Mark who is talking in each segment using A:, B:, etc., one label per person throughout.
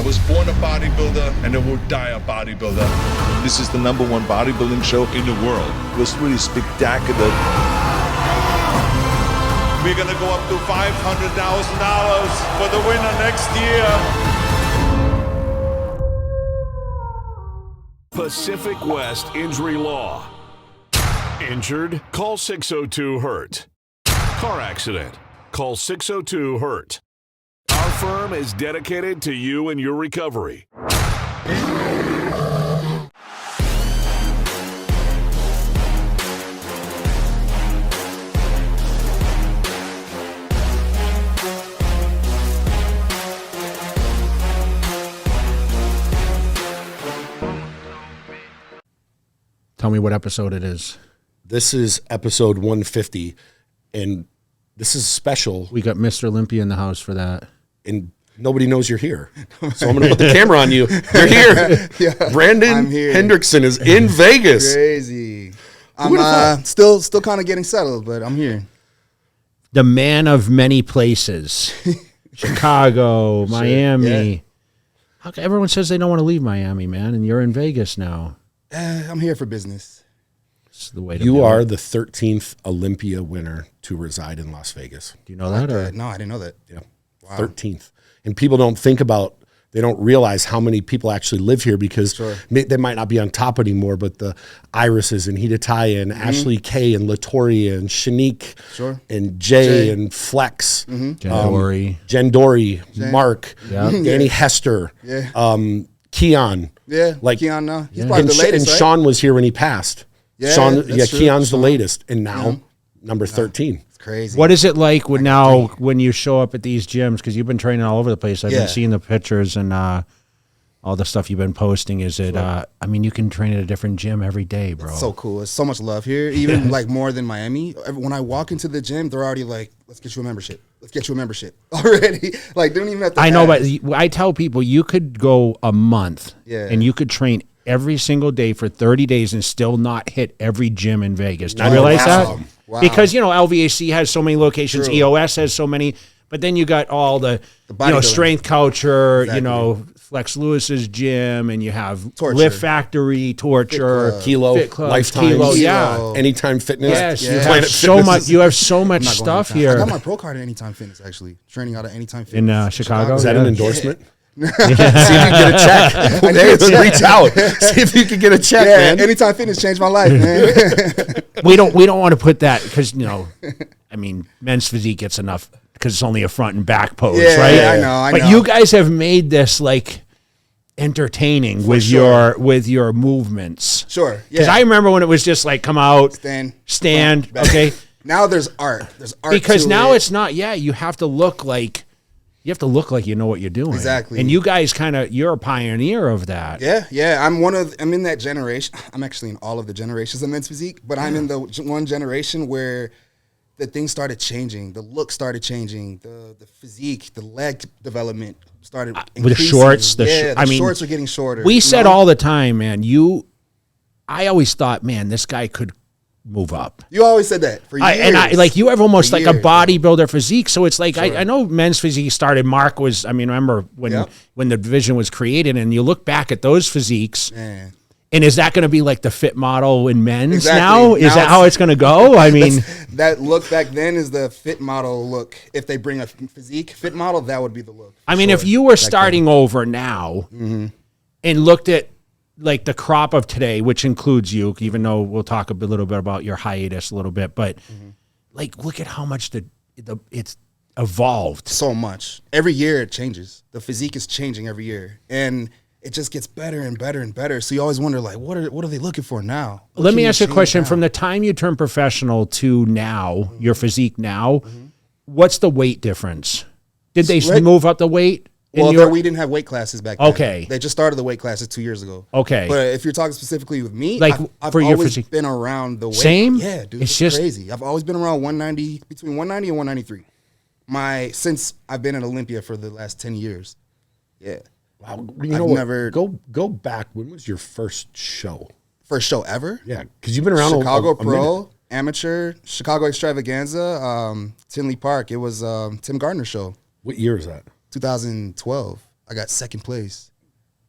A: was born a bodybuilder and I will die a bodybuilder. This is the #1 bodybuilding show in the world. It was really spectacular. We're gonna go up to $500,000 for the winner next year.
B: Pacific West Injury Law. Injured? Call 602-HURT. Car accident? Call 602-HURT. Our firm is dedicated to you and your recovery.
C: Tell me what episode it is.
D: This is episode 150, and this is special.
C: We got Mr. Olympia in the house for that.
D: And nobody knows you're here. So I'm going to put the camera on you. You're here.
E: Yeah,
D: Brandon
E: I'm here.
D: Hendrickson is in Vegas.
E: Crazy. I'm still kind of getting settled, but I'm here.
C: The man of many places. Chicago, Miami.
E: Yeah.
C: How come everyone says they don't want to leave Miami, man, and you're in Vegas now.
E: I'm here for business.
C: It's the way to
D: You
C: do
D: are
C: it.
D: the 13th Olympia winner to reside in Las Vegas.
C: Do you know that? Or?
E: No, I didn't know that.
D: Yeah.
E: Wow.
D: 13th. And people don't think about, they don't realize how many people actually live here because they might not be on top anymore, but the Irises and Hiatus and Ashley K and Latoria and Shanique and Jay and Flex, Jen Dory, Mark, Danny Hester, Keon.
E: Yeah,
D: like
E: Keon now. He's
D: and,
E: probably the latest,
D: and
E: right?
D: Sean was here when he passed.
E: Yeah,
D: Sean,
E: that's true.
D: Keon's the
E: Sean.
D: latest, and now number 13.
E: It's crazy.
C: What is it like when you show up at these gyms? Because you've been training all over the place. I've been seeing the pictures and all the stuff you've been posting. Is it? I mean, you can train at a different gym every day, bro.
E: It's so cool. It's so much love here, even like more than Miami. When I walk into the gym, they're already like, "Let's get you a membership. Let's get you a membership already." Like they don't even have to.
C: I know, but I tell people you could go a month, and you could train every single day for 30 days and still not hit every gym in Vegas. Do you realize that?
E: Wow.
C: Because, LVAC has so many locations, EOS has so many, but then you got all the Strength Culture, Flex Lewis's gym, and you have Lift Factory, Torture,
D: Kilo,
C: Fit Club,
D: Lifetime,
C: Kilo,
D: Anytime Fitness.
C: Yes, you have
D: Planet
C: so
D: Fitness
C: much. You have so much stuff here.
E: I got my pro card at Anytime Fitness, actually. Training out at Anytime Fitness.
C: In Chicago?
D: Is that an endorsement?
E: Yeah.
D: See if you can get a check. Hey, reach out. See if you can get a check, man.
E: Anytime Fitness changed my life, man.
C: We don't want to put that because I mean, men's physique gets enough because it's only a front and back pose, right?
E: Yeah, I know.
C: But you guys have made this like entertaining with your movements.
E: Sure.
C: Because I remember when it was just like come out, stand. Okay.
E: Now there's art. There's art
C: because
E: to
C: now
E: it.
C: it's not. Yeah, you have to look like. You have to look like you know what you're doing.
E: Exactly.
C: And you guys you're a pioneer of that.
E: Yeah. I'm in that generation. I'm actually in all of the generations of men's physique, but I'm in the one generation where the things started changing. The look started changing. The physique, the leg development started increasing.
C: With the shorts.
E: The shorts are getting shorter.
C: We said all the time, man, I always thought, man, this guy could move up.
E: You always said that for years.
C: You have almost like a bodybuilder physique. So it's like, I know men's physique started. Mark was, remember when the division was created and you look back at those physiques, and is that going to be like the fit model in men's now? Is that how it's going to go? I mean,
E: that look back then is the fit model look. If they bring a physique fit model, that would be the look.
C: I mean, if you were starting over now and looked at like the crop of today, which includes you, even though we'll talk a little bit about your hiatus a little bit, but like, look at how much it's evolved.
E: So much. Every year it changes. The physique is changing every year. And it just gets better and better and better. So you always wonder, like, what are they looking for now?
C: Let me ask you a question. From the time you turned professional to now, your physique now, what's the weight difference? Did they move up the weight?
E: Well, we didn't have weight classes back then.
C: Okay.
E: They just started the weight classes 2 years ago.
C: Okay.
E: But if you're talking specifically with me,
C: like
E: I've
C: for your
E: always
C: physique,
E: been around the weight.
C: Same?
E: Yeah, dude.
C: It's
E: just
C: just
E: crazy. I've always been around 190, between 190 and 193. Since I've been at Olympia for the last 10 years. Yeah.
D: Wow. Never go back. When was your first show?
E: First show ever?
D: Yeah, because you've been around
E: Chicago
D: a
E: Pro,
D: minute.
E: Amateur, Chicago Extravaganza, Tinley Park. It was Tim Gardner's show.
D: What year is that?
E: 2012. I got second place,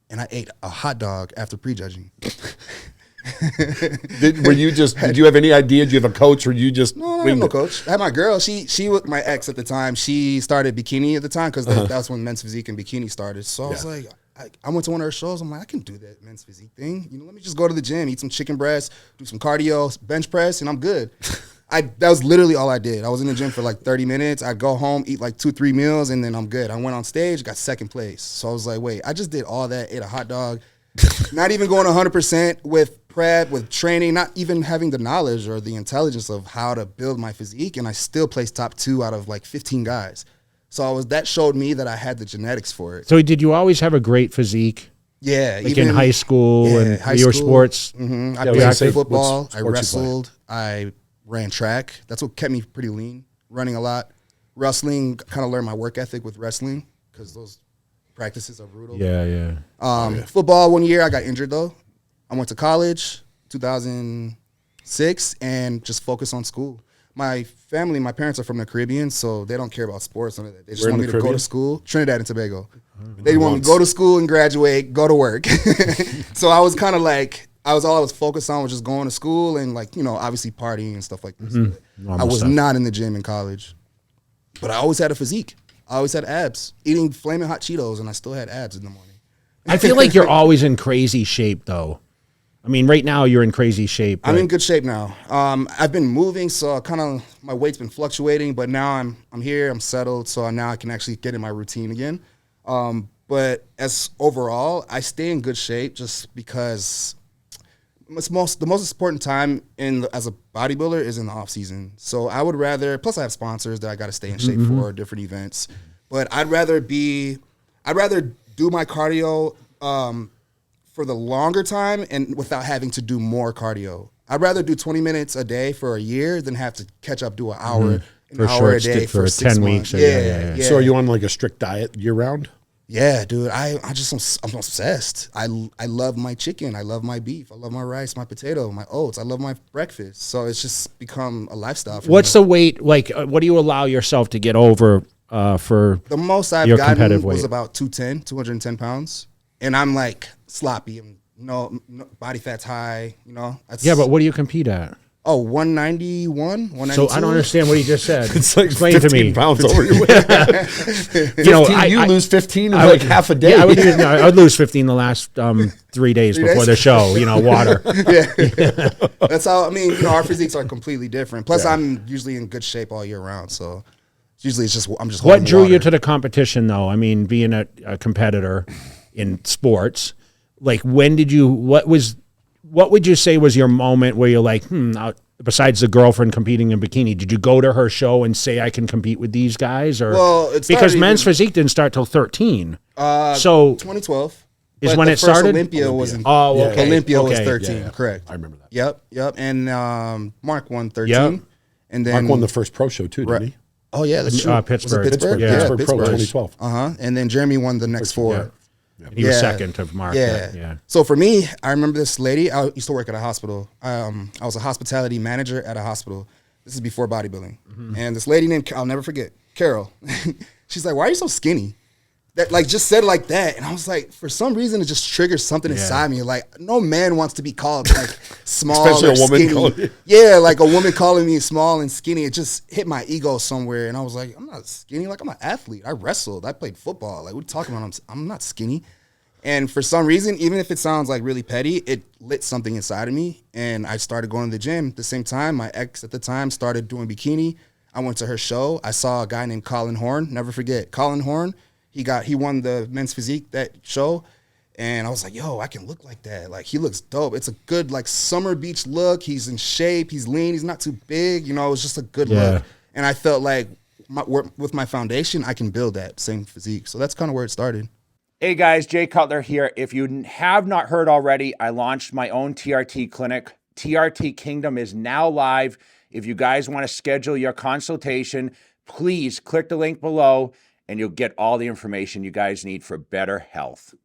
E: and I ate a hot dog after prejudging.
D: Did you have any idea? Did you have a coach, or you just
E: No, I had no coach. I had my girl. She was my ex at the time. She started bikini at the time because that's when men's physique and bikini started. So I was like, I went to one of her shows. I'm like, I can do that men's physique thing. Let me just go to the gym, eat some chicken breast, do some cardio, bench press, and I'm good. That was literally all I did. I was in the gym for like 30 minutes. I'd go home, eat like 2-3 meals, and then I'm good. I went on stage, got second place. So I was like, wait, I just did all that, ate a hot dog, not even going 100% with prep, with training, not even having the knowledge or the intelligence of how to build my physique, and I still placed top 2 out of like 15 guys. So that showed me that I had the genetics for it.
C: So did you always have a great physique?
E: Yeah.
C: Like in high school and your sports?
E: Mm-hmm. I played football. I wrestled. I ran track. That's what kept me pretty lean, running a lot. Wrestling, kind of learned my work ethic with wrestling because those practices are brutal.
C: Yeah.
E: Football, one year I got injured though. I went to college, 2006, and just focused on school. My family, my parents are from the Caribbean, so they don't care about sports. None of that. They just want me to go to school. Trinidad and Tobago. They want me to go to school and graduate, go to work. So I was kind of like, all I was focused on was just going to school and like, obviously partying and stuff like this. I was not in the gym in college, but I always had a physique. I always had abs, eating flaming hot Cheetos, and I still had abs in the morning.
C: I feel like you're always in crazy shape though. I mean, right now you're in crazy shape.
E: I'm in good shape now. I've been moving, so my weight's been fluctuating, but now I'm here, I'm settled, so now I can actually get in my routine again. But as overall, I stay in good shape just because the most important time as a bodybuilder is in the off season. So I would rather, plus I have sponsors that I got to stay in shape for different events, but I'd rather do my cardio for the longer time and without having to do more cardio. I'd rather do 20 minutes a day for a year than have to catch up, do an hour a day for 6 months. Yeah.
D: So are you on like a strict diet year round?
E: Yeah, dude. I'm obsessed. I love my chicken. I love my beef. I love my rice, my potato, my oats. I love my breakfast. So it's just become a lifestyle for me.
C: What's the weight, like, what do you allow yourself to get over for
E: the most I've gotten was about 210 pounds. And I'm like sloppy and no body fat's high,
C: Yeah, but what do you compete at?
E: Oh, 191, 192.
C: So I don't understand what he just said.
D: It's like
C: Explain to me.
D: 15 pounds over your weight. You lose 15 in like half a day.
C: Yeah, I would lose 15 the last 3 days before the show, water.
E: Yeah. That's how, our physiques are completely different. Plus, I'm usually in good shape all year round, so usually I'm just
C: What drew you to the competition, though? I mean, being a competitor in sports, like what would you say was your moment where you're like, besides the girlfriend competing in bikini, did you go to her show and say, I can compete with these guys? Or because men's physique didn't start till 13. So
E: 2012
C: is when it started?
E: Olympia was in,
C: Olympia
E: was 13, yeah. Correct.
D: I remember that.
E: Yep. And Mark won 13.
C: Yep.
E: And then
D: Mark won the first pro show too, didn't he?
E: Oh, yeah, that's true.
C: Pittsburgh.
E: Pittsburgh?
C: Yeah.
D: Pittsburgh Pro 2012.
E: And then Jeremy won the next 4.
C: Yeah. He was second to Mark. Yeah.
E: So for me, I remember this lady. I used to work at a hospital. I was a hospitality manager at a hospital. This is before bodybuilding. And this lady named, I'll never forget, Carol. She's like, why are you so skinny? That just said like that. And I was like, for some reason, it just triggers something inside me. Like, no man wants to be called like small
D: Especially
E: or
D: a woman
E: skinny.
D: calling you.
E: Yeah, like a woman calling me small and skinny. It just hit my ego somewhere. And I was like, I'm not skinny. Like, I'm an athlete. I wrestled. I played football. Like, what are you talking about? I'm not skinny. And for some reason, even if it sounds like really petty, it lit something inside of me. And I started going to the gym. At the same time, my ex at the time started doing bikini. I went to her show. I saw a guy named Colin Horn. Never forget. Colin Horn. He won the men's physique that show. And I was like, yo, I can look like that. Like, he looks dope. It's a good, like, summer beach look. He's in shape. He's lean. He's not too big. It was just a good look. And I felt like with my foundation, I can build that same physique. So that's kind of where it started.
F: Hey guys, Jay Cutler here. If you have not heard already, I launched my own TRT clinic. TRT Kingdom is now live. If you guys want to schedule your consultation, please click the link below and you'll get all the information you guys need for better health.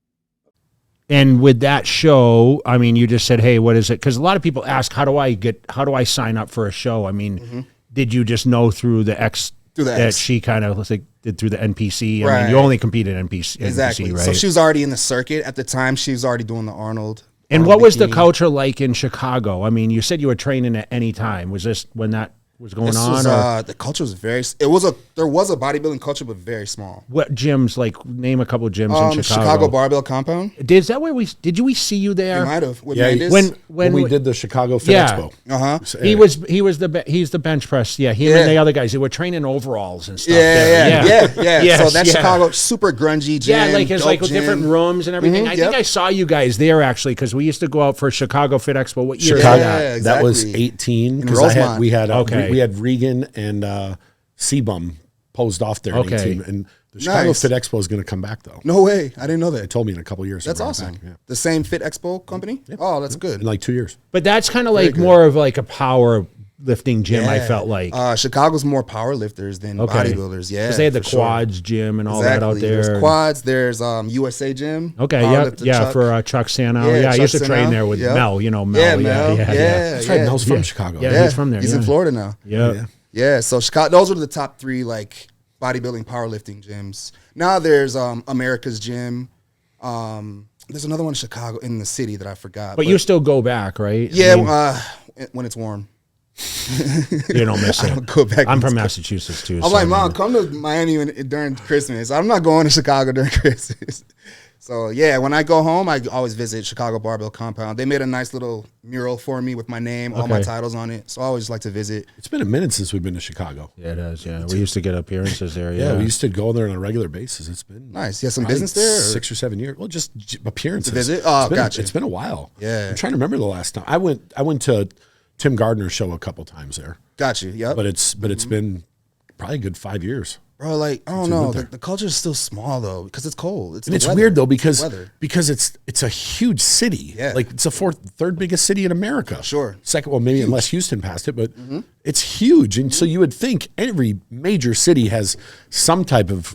C: And with that show, I mean, you just said, hey, what is it? Because a lot of people ask, how do I sign up for a show? I mean, did you just know through the ex that she kind of was like, did through the NPC. I
E: Right.
C: mean, you only competed in NPC,
E: Exactly.
C: right?
E: So she was already in the circuit at the time. She was already doing the Arnold.
C: And
E: Arnold
C: what was the
E: bikini.
C: culture like in Chicago? I mean, you said you were training at any time. Was this when that was going
E: This
C: on?
E: was,
C: Or
E: the culture was there was a bodybuilding culture, but very small.
C: what gyms? Like, name a couple gyms in Chicago.
E: Chicago Barbell Compound.
C: Is that where did we see you
E: You
C: there?
E: might have. With
D: Yeah,
E: Mandis.
C: When
D: we did the Chicago Fit
C: Yeah.
D: Expo.
C: He's the bench press. Yeah, him and the other guys. They were training overalls and stuff.
E: Yeah.
C: Yes,
E: So that's
C: yeah.
E: Chicago, super grungy gym.
C: Yeah, like it's
E: dope
C: like
E: gym.
C: different rooms and everything. I think I saw you guys there actually because we used to go out for Chicago Fit Expo. What year?
D: Chicago.
C: was that?
E: Yeah,
D: That was
E: exactly.
D: 18
E: In
D: because
E: Rosemont.
C: Okay.
D: we had Regan and Seabum posed off there.
C: Okay.
D: In 18, and the Chicago
E: Nice.
D: Fit Expo is going to come back though.
E: No way. I didn't know
D: They
E: that.
D: told me in a couple years.
E: That's
D: they're
E: awesome.
D: back, yeah.
E: The same Fit Expo company? Oh, that's good.
D: In like 2 years.
C: But that's kind of like more of like a power lifting gym. I felt like
E: Chicago's more power lifters than bodybuilders. Yeah.
C: because they had the
E: for sure.
C: quads gym and all that out there.
E: There's quads. There's USA Gym.
C: Okay,
E: Powerlifter
C: yeah,
E: Chuck.
C: for Chuck Sano.
E: Yeah,
C: Yeah, I used to
E: Chuck
C: train
E: Sano.
C: there with
E: Yep.
C: Mel. You know Mel.
E: Yeah, Mel. Yeah.
D: That's right. Mel's from Chicago.
C: Yeah, he's from there.
E: He's
C: yeah.
E: in Florida now.
C: Yeah.
E: Yeah, so Chicago, those are the top three like bodybuilding, powerlifting gyms. Now there's America's Gym. There's another one in Chicago in the city that I forgot.
C: But you still go back, right?
E: yeah,
C: I mean,
E: when it's warm.
C: you don't miss it.
E: I don't go back.
C: I'm
E: when
C: from
E: it's
C: Massachusetts too.
E: I'm
C: so
E: like,
C: I mean,
E: Mom, come to Miami during Christmas. I'm not going to Chicago during Christmas. So yeah, when I go home, I always visit Chicago Barbell Compound. They made a nice little mural for me with my name, all my
C: Okay.
E: titles on it. So I always like to visit.
D: It's been a minute since we've been to Chicago.
C: Yeah, it is. Yeah, we used to get appearances there.
D: Yeah,
C: Yeah,
D: we used to go there on a regular basis. It's been
E: Nice. You have some
D: probably
E: business there? Or?
D: 6 or 7 years. Well, just appearances.
E: To visit? Oh,
D: It's been-
E: gotcha.
D: It's been a while.
E: Yeah.
D: I'm trying to remember the last time I went to Tim Gardner's show a couple times there,
E: Got you. Yep.
D: but it's been probably a good 5 years.
E: Bro, like I don't
D: Since
E: know.
D: we've been
E: The culture is still small though because it's cold.
D: And
E: the
D: it's
E: weather.
D: weird though
E: Weather.
D: because it's a huge city.
E: Yeah.
D: Like it's the third biggest city in America.
E: Sure.
D: Second, well, maybe unless Houston passed it, but it's huge. And so you would think every major city has some type of,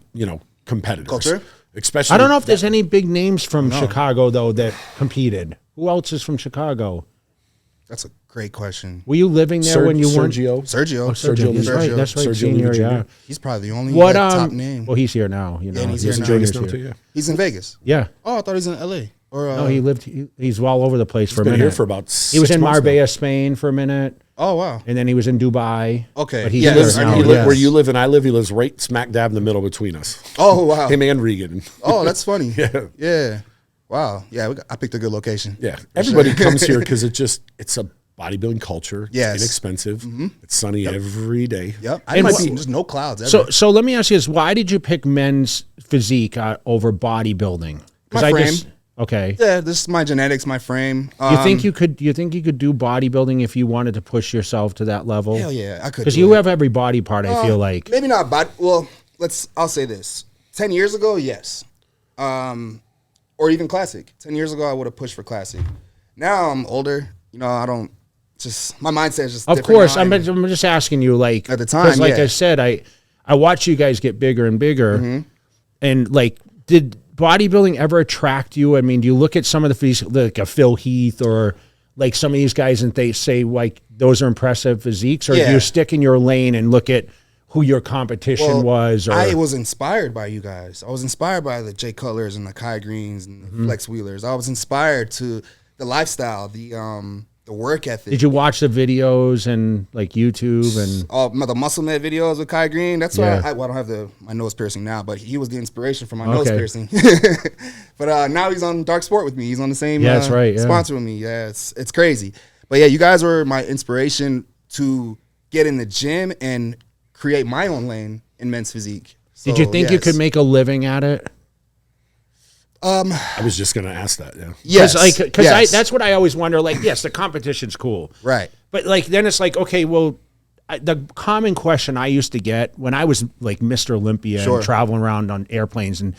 D: competitors.
E: Culture?
D: Especially
C: I don't know if there's any big names from Chicago though that competed. Who else is from Chicago?
E: That's a great question.
C: Were you living there when you weren't?
D: Sergio.
E: Sergio.
C: Sergio, that's right. That's right.
D: Sergio
C: Senior,
D: Levy Jr.
C: yeah.
E: He's probably the only
C: What
E: top name.
C: Well, he's here now. You know,
E: and he's
C: He's
E: here
C: in
E: now.
C: Vegas
D: Vegas now
C: here.
D: too, yeah.
E: He's in Vegas.
C: Yeah.
E: Oh, I thought he was in LA. Or
C: No, he lived. He's all over the place for a
D: Been
C: minute.
D: here for about
C: He was
D: 6
C: in
D: months now.
C: Marbella, Spain, for a minute,
E: oh wow.
C: and then he was in Dubai.
E: Okay.
C: but he's
E: Yes,
C: here
E: I
C: now,
E: know.
D: He li-
C: yes.
D: Where you live and I live, he lives right smack dab in the middle between us.
E: Oh wow.
D: Him and Regan.
E: Oh, that's funny.
D: Yeah.
E: Yeah. Wow. Yeah, I picked a good location.
D: Yeah, everybody comes here because it's a bodybuilding culture.
E: Yes.
D: It's inexpensive. It's sunny every day.
E: Yep. I
C: And
E: might
C: what-
E: be just no clouds ever.
C: So let me ask you this: why did you pick men's physique over bodybuilding?
E: My frame.
C: Okay.
E: Yeah, this is my genetics, my frame.
C: You think you could do bodybuilding if you wanted to push yourself to that level?
E: Hell yeah, I could.
C: Because
E: do
C: you
E: it.
C: have every body part. I feel like.
E: Maybe not body. Well, I'll say this. 10 years ago, yes. Or even classic. 10 years ago, I would have pushed for classic. Now I'm older. I don't. Just my mindset is just.
C: Of
E: different
C: course,
E: now.
C: I'm just asking you. Like
E: At the time,
C: 'cause like
E: yeah.
C: I said, I watch you guys get bigger and bigger,
E: Mm-hmm.
C: and like, did bodybuilding ever attract you? I mean, do you look at some of the physiques, like a Phil Heath or like some of these guys, and they say like those are impressive physiques, or do
E: Yeah.
C: you stick in your lane and look at who your competition was? Or
E: I was inspired by you guys. I was inspired by the Jay Cutlers and the Kai Greens and the Flex Wheelers. I was inspired to the lifestyle, the work ethic.
C: did you watch the videos and like YouTube and?
E: All the Muscle Med videos with Kai Green. That's why
C: Yeah.
E: I don't have my nose piercing now, but he was the inspiration for my nose
C: Okay.
E: piercing. But now he's on Dark Sport with me. He's on the same
C: Yeah, that's right, yeah.
E: sponsor with me. Yeah, it's crazy. But yeah, you guys were my inspiration to get in the gym and create my own lane in men's physique.
C: Did you
E: So,
C: think you
E: yes.
C: could make a living at it?
D: I was just going to ask that. Yeah.
E: Yes.
C: Because
E: yes.
C: that's what I always wonder. Like, yes, the competition's cool.
E: Right.
C: But like then it's like, okay, well, the common question I used to get when I was like Mr. Olympia
E: Sure.
C: and traveling around on airplanes, and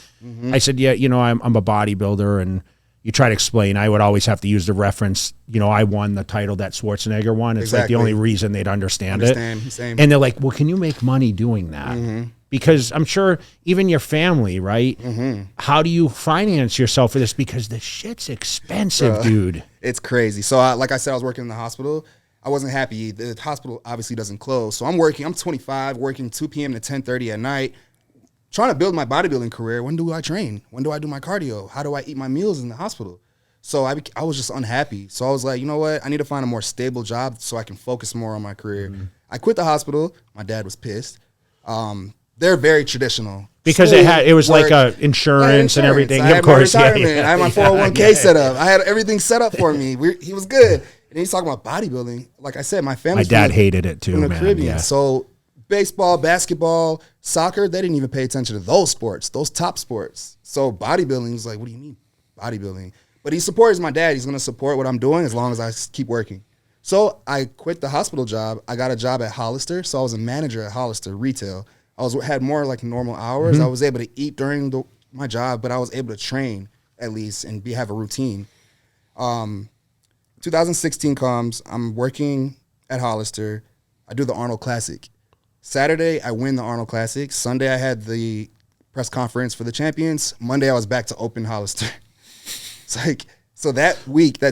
C: I said, yeah, I'm a bodybuilder, and you try to explain. I would always have to use the reference. I won the title that Schwarzenegger won. It's like
E: Exactly.
C: the only reason they'd understand it.
E: Same.
C: And they're like, well, can you make money doing that? Because I'm sure even your family, right? How do you finance yourself for this? Because the shit's expensive, dude.
E: It's crazy. So, like I said, I was working in the hospital. I wasn't happy. The hospital obviously doesn't close. So I'm 25, working 2 p.m. to 10:30 at night. trying to build my bodybuilding career. When do I train? When do I do my cardio? How do I eat my meals in the hospital? So I was just unhappy. So I was like, you know what? I need to find a more stable job so I can focus more on my career. I quit the hospital. My dad was pissed. They're very traditional.
C: Because
E: School,
C: it was
E: work,
C: like insurance and everything.
E: I had
C: of course,
E: my retirement. I had my 401k set up. I had everything set up for me. He was good. And he's talking about bodybuilding. Like I said, my family.
C: My dad hated it too,
E: from the
C: man.
E: Caribbean.
C: Yeah.
E: So baseball, basketball, soccer, they didn't even pay attention to those sports, those top sports. So bodybuilding was like, what do you mean bodybuilding? But he supports my dad. He's going to support what I'm doing as long as I keep working. So I quit the hospital job. I got a job at Hollister. So I was a manager at Hollister retail. Had more like normal hours. I was able to eat during my job, but I was able to train at least and have a routine. 2016 comes. I'm working at Hollister. I do the Arnold Classic. Saturday, I win the Arnold Classic. Sunday, I had the press conference for the champions. Monday, I was back to open Hollister. It's like, so that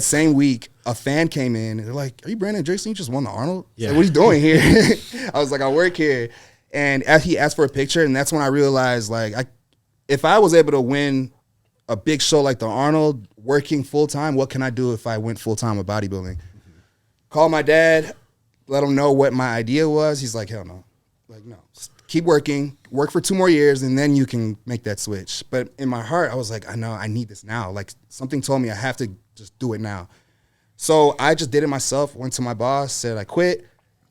E: same week, a fan came in and they're like, "Are you Brandon Hendrickson? You just won the Arnold?"
C: Yeah.
E: Like, what are you doing here? I was like, "I work here." And he asked for a picture, and that's when I realized, like, if I was able to win a big show like the Arnold, working full time, what can I do if I went full time with bodybuilding? Call my dad, let him know what my idea was. He's like, "Hell no." Like, no, just keep working, work for 2 more years, and then you can make that switch. But in my heart, I was like, I know, I need this now. Like, something told me I have to just do it now. So I just did it myself, went to my boss, said I quit,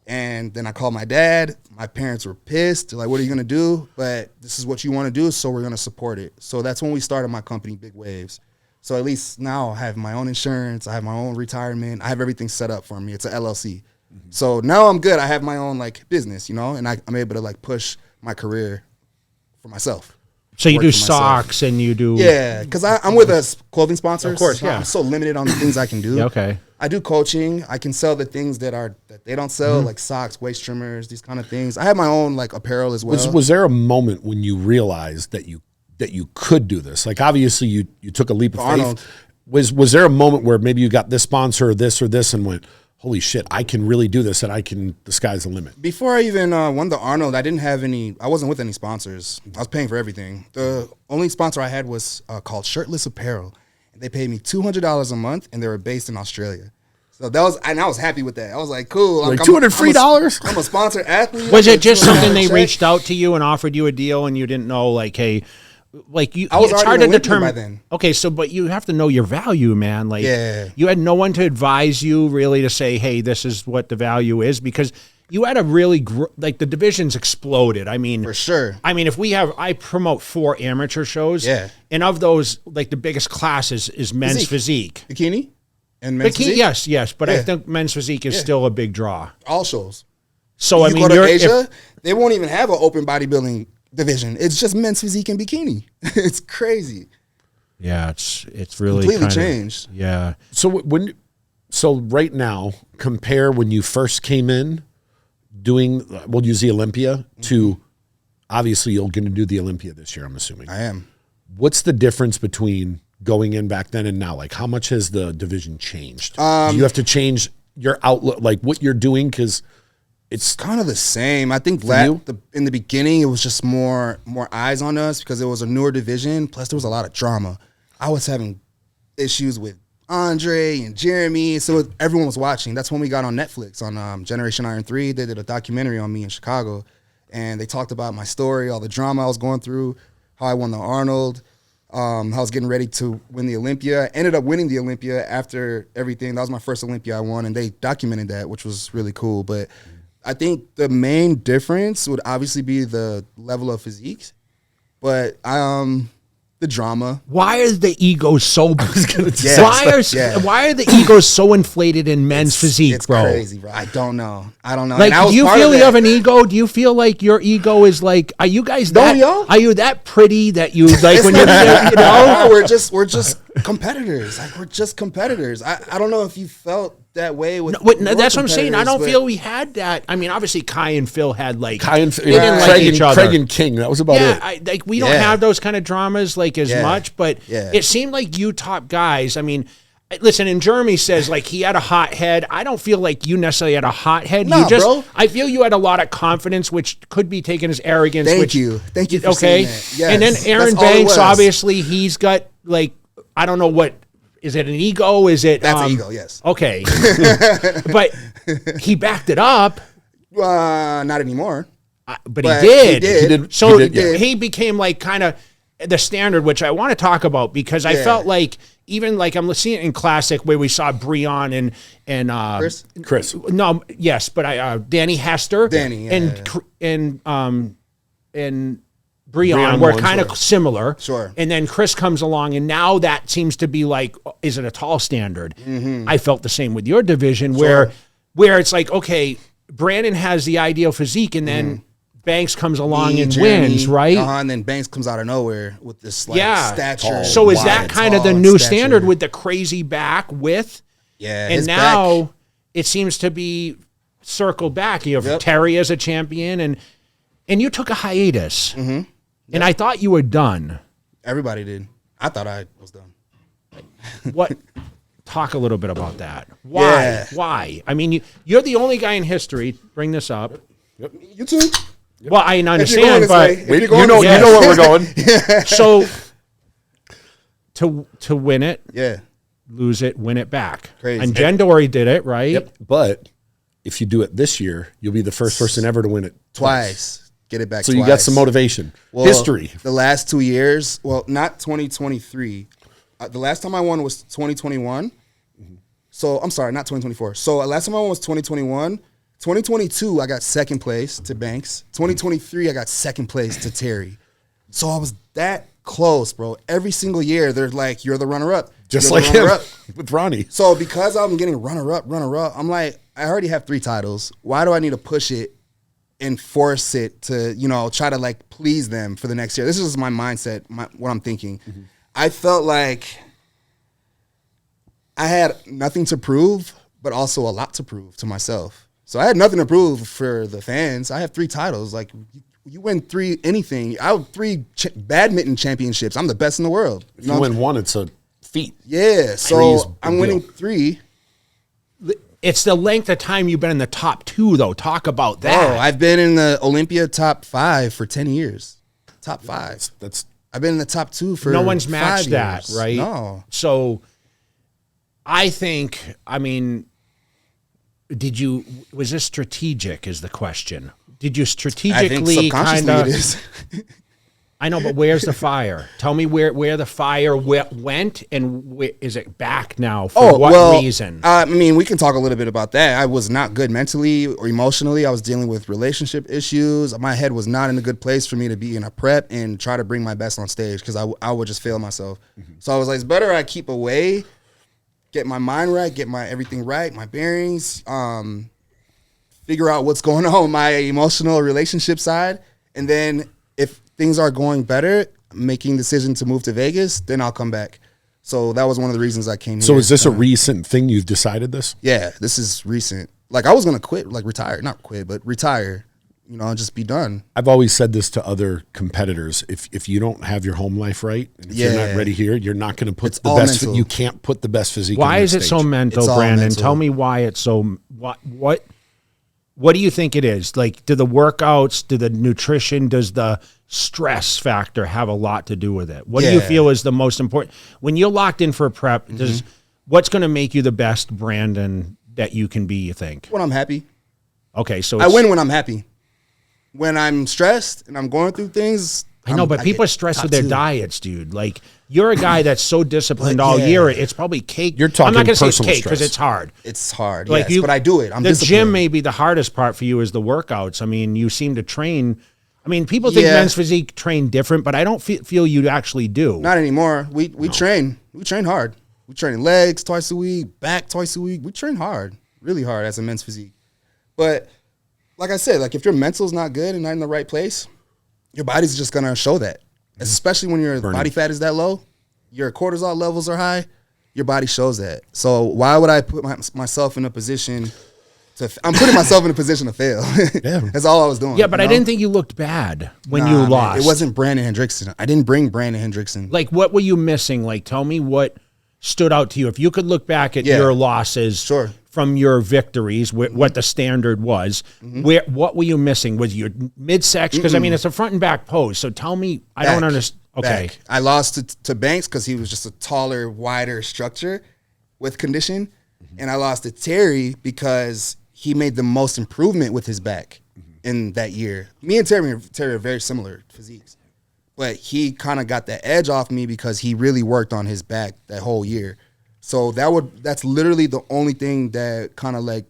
E: and then I called my dad. My parents were pissed. They're like, what are you going to do? But this is what you want to do, so we're going to support it. So that's when we started my company, Big Waves. So at least now I have my own insurance, I have my own retirement, I have everything set up for me. It's an LLC. So now I'm good. I have my own like business, you know, and I'm able to like push my career for myself.
C: So you
E: Work
C: do
E: for myself.
C: socks and you do
E: Because I'm with a clothing sponsor.
C: Of course,
E: so
C: yeah.
E: I'm so limited on the things I can do.
C: Yeah, okay.
E: I do coaching. I can sell the things that they don't sell, like socks, waist trimmers, these kind of things. I have my own like apparel as well.
D: Was there a moment when you realized that you could do this? Like obviously you took a leap of
E: Arnold.
D: faith. Was there a moment where maybe you got this sponsor or this and went, holy shit, I can really do this, and the sky's the limit?
E: Before I even won the Arnold, I wasn't with any sponsors. I was paying for everything. The only sponsor I had was called Shirtless Apparel. And they paid me $200 a month, and they were based in Australia. So I was happy with that. I was like, cool.
D: Like $200 free dollars?
E: I'm a sponsored athlete.
C: Was it just something they
E: check.
C: reached out to you and offered you a deal and you didn't know, like, hey, like you?
E: I was
C: it's
E: already
C: hard to
E: an Olympian
C: determine.
E: by then.
C: Okay, so but you have to know your value, man. Like,
E: Yeah.
C: you had no one to advise you really to say, hey, this is what the value is, because you had a really like the divisions exploded. I mean,
E: For sure.
C: I mean, I promote 4 amateur shows.
E: Yeah.
C: And of those, like the biggest class is men's physique.
E: Bikini and men's
C: Bikini,
E: physique?
C: yes, but I
E: Yeah.
C: think men's physique is still a big draw.
E: All shows.
C: So
E: You
C: I mean,
E: go to
C: you're
E: Asia, they won't even have an open bodybuilding division. It's just men's physique and bikini. It's crazy.
C: yeah, it's really
E: Completely
C: kinda-
E: changed.
C: Yeah.
D: So right now, compare when you first came in doing, we'll use the Olympia, to obviously you're going to do the Olympia this year, I'm assuming.
E: I am.
D: What's the difference between going in back then and now? Like how much has the division changed? Do you have to change your outlook, like what you're doing? Because it's
E: Kind of the same. I think
D: you?
E: in the beginning, it was just more eyes on us because it was a newer division. Plus, there was a lot of drama. I was having issues with Andre and Jeremy, so everyone was watching. That's when we got on Netflix on Generation Iron 3. They did a documentary on me in Chicago, and they talked about my story, all the drama I was going through, how I won the Arnold, how I was getting ready to win the Olympia. Ended up winning the Olympia after everything. That was my first Olympia I won, and they documented that, which was really cool. But I think the main difference would obviously be the level of physique, but the drama.
C: Why are the egos so?
E: Yeah.
C: Why are the egos so inflated in men's physique,
E: It's
C: bro?
E: crazy, bro. I don't know.
C: Like,
E: And I was
C: do you
E: part of
C: feel you
E: that.
C: have an ego? Do you feel like your ego is like? Are you guys
E: Don't
C: that?
E: we all?
C: Are you that pretty that you like
E: It's
C: when you're?
E: not-
C: You know?
E: No, we're just competitors. Like we're just competitors. I don't know if you felt that way with. your
C: That's what I'm saying. I don't
E: competitors,
C: feel we had that. I mean, obviously, Kai and Phil had like
D: Kai and
C: they didn't like
D: Craig,
C: each other.
D: Craig and King. That was about
C: Yeah,
D: it.
C: we don't
E: Yeah.
C: have those kind of dramas like as
E: Yeah.
C: much, but
E: Yeah.
C: it seemed like you top guys. I mean, Listen, and Jeremy says like he had a hot head. I don't feel like you necessarily had a hot head.
E: Nah,
C: you just,
E: bro.
C: I feel you had a lot of confidence, which could be taken as arrogance.
E: Thank you for saying that. Yes,
C: and then Aaron
E: that's all it
C: Banks,
E: was.
C: obviously, he's got like, I don't know what, is it an ego? Is it?
E: That's an ego, yes.
C: Okay. But he backed it up.
E: Not anymore.
C: But he did.
E: He did.
C: So
D: He did, yeah.
C: he became like kind of the standard, which I want to talk about because I felt like even like I'm seeing it in Classic where we saw Breon and
D: Chris.
C: No, yes, but Danny Hester,
E: Danny,
C: and
D: Breon
C: Breon were
D: won,
C: kind of
D: sure.
C: similar.
E: Sure.
C: And then Chris comes along, and now that seems to be like, is it a tall standard? I felt the same with your division, where it's like, okay, Brandon has the ideal physique, and then Banks comes along and wins, right?
E: And then Banks comes out of nowhere with this like stature.
C: So is that
E: wide,
C: kind of the
E: tall
C: new
E: stature.
C: standard with the crazy back width?
E: Yeah,
C: And
E: his
C: now
E: back-
C: it seems to be circled back. You have Terry as a champion, and you took a hiatus. And I thought you were done.
E: everybody did. I thought I was done.
C: What? Talk a little bit about that. Why?
E: Yeah.
C: Why? I mean, you're the only guy in history. Bring this up.
E: You too.
C: Well, I
E: If you're going
C: understand,
E: this
C: but
E: way, if
D: You
E: you're going
D: know,
E: this
C: yeah.
D: you know where we're going.
C: so to win it,
E: Yeah.
C: lose it, win it back.
E: Crazy.
C: And Jen Dory did it, right?
D: Yep. But if you do it this year, you'll be the first person ever to win it
E: Twice. Get it back
D: So
E: twice.
D: you got some motivation.
E: Well,
D: History.
E: The last 2 years, well, not 2023. The last time I won was 2021. So I'm sorry, not 2024. So last time I won was 2021. 2022, I got second place to Banks. 2023, I got second place to Terry. So I was that close, bro. Every single year, they're like, you're the runner-up.
D: Just
E: You're
D: like
E: the
D: him
E: runner-up.
D: with Ronnie.
E: So because I'm getting runner-up, I'm like, I already have 3 titles. Why do I need to push it and force it to, try to like please them for the next year? This is my mindset, what I'm thinking. I felt like I had nothing to prove, but also a lot to prove to myself. So I had nothing to prove for the fans. I have 3 titles. Like, you win 3 anything. I have 3 badminton championships. I'm the best in the world.
D: If you win one, it's a feat.
E: Yeah,
D: Three is
E: so
D: big
E: I'm winning
D: deal.
E: 3.
C: It's the length of time you've been in the top 2, though. Talk about that.
E: Oh, I've been in the Olympia top 5 for 10 years. Top 5.
D: That's
E: I've been in the top 2 for
C: no one's
E: 5
C: matched that,
E: years.
C: right?
E: No.
C: So I think, was this strategic is the question. Did you
E: I think
C: strategically kind
E: subconsciously
C: of,
E: it is.
C: I know, but where's the fire? Tell me where the fire went and is it back now? For what reason?
E: We can talk a little bit about that. I was not good mentally or emotionally. I was dealing with relationship issues. My head was not in a good place for me to be in a prep and try to bring my best on stage because I would just fail myself. So I was like, it's better I keep away, get my mind right, get my everything right, my bearings, figure out what's going on with my emotional relationship side. And then if things are going better, making decision to move to Vegas, then I'll come back. So that was one of the reasons I came here.
D: So is this a recent thing you've decided this?
E: Yeah, this is recent. Like, I was going to quit, like retire. Not quit, but retire, and just be done.
D: I've always said this to other competitors. If you don't have your home life right, and if you're not ready here, you're not going to put
E: It's
D: the
E: all
D: best.
E: mental.
D: You can't put the best physique
C: Why
D: on
C: is it
D: stage.
C: so mental,
E: It's all
C: Brandon?
E: mental.
C: Tell me why it's so. What do you think it is? Like, do the workouts, do the nutrition, does the stress factor have a lot to do with it? What do you
E: Yeah.
C: feel is the most important when you're locked in for a prep? What's going to make you the best Brandon that you can be? You think?
E: When I'm happy.
C: Okay, so
E: I
C: it's,
E: win when I'm happy. When I'm stressed and I'm going through things.
C: I know, but people are stressed with their diets, dude. Like, you're a guy that's so disciplined all year. It's probably cake.
D: You're talking
C: I'm not going to say it's
D: personal
C: cake because
D: stress.
C: it's hard.
E: It's hard,
C: Like
E: yes, but I do it. I'm
C: the
E: disciplined.
C: gym may be the hardest part for you is the workouts. You seem to train. People think
E: Yeah.
C: men's physique train different, but I don't feel you actually do.
E: Not anymore. We train. We train hard. We train legs twice a week, back twice a week. We train hard, really hard as a men's physique. But like I said, like if your mental's not good and not in the right place, your body's just gonna show that. Especially when your body fat is that low, your cortisol levels are high, your body shows that. So why would I put myself in a position I'm putting myself in a position to fail.
D: Yeah.
E: That's all I was doing.
C: Yeah, but I didn't think you looked bad when you
E: man,
C: lost.
E: It wasn't Brandon Hendrickson. I didn't bring Brandon Hendrickson.
C: Like, what were you missing? Like, tell me what stood out to you? If you could look back at your losses from your victories, what the standard was, what were you missing? Was your midsection? Because, I mean, it's a front and back pose. So tell me, I don't understand. Okay.
E: Back. I lost to Banks because he was just a taller, wider structure with condition. And I lost to Terry because he made the most improvement with his back in that year. Me and Terry are very similar physiques. But he kind of got the edge off me because he really worked on his back that whole year. So that's literally the only thing that kind of like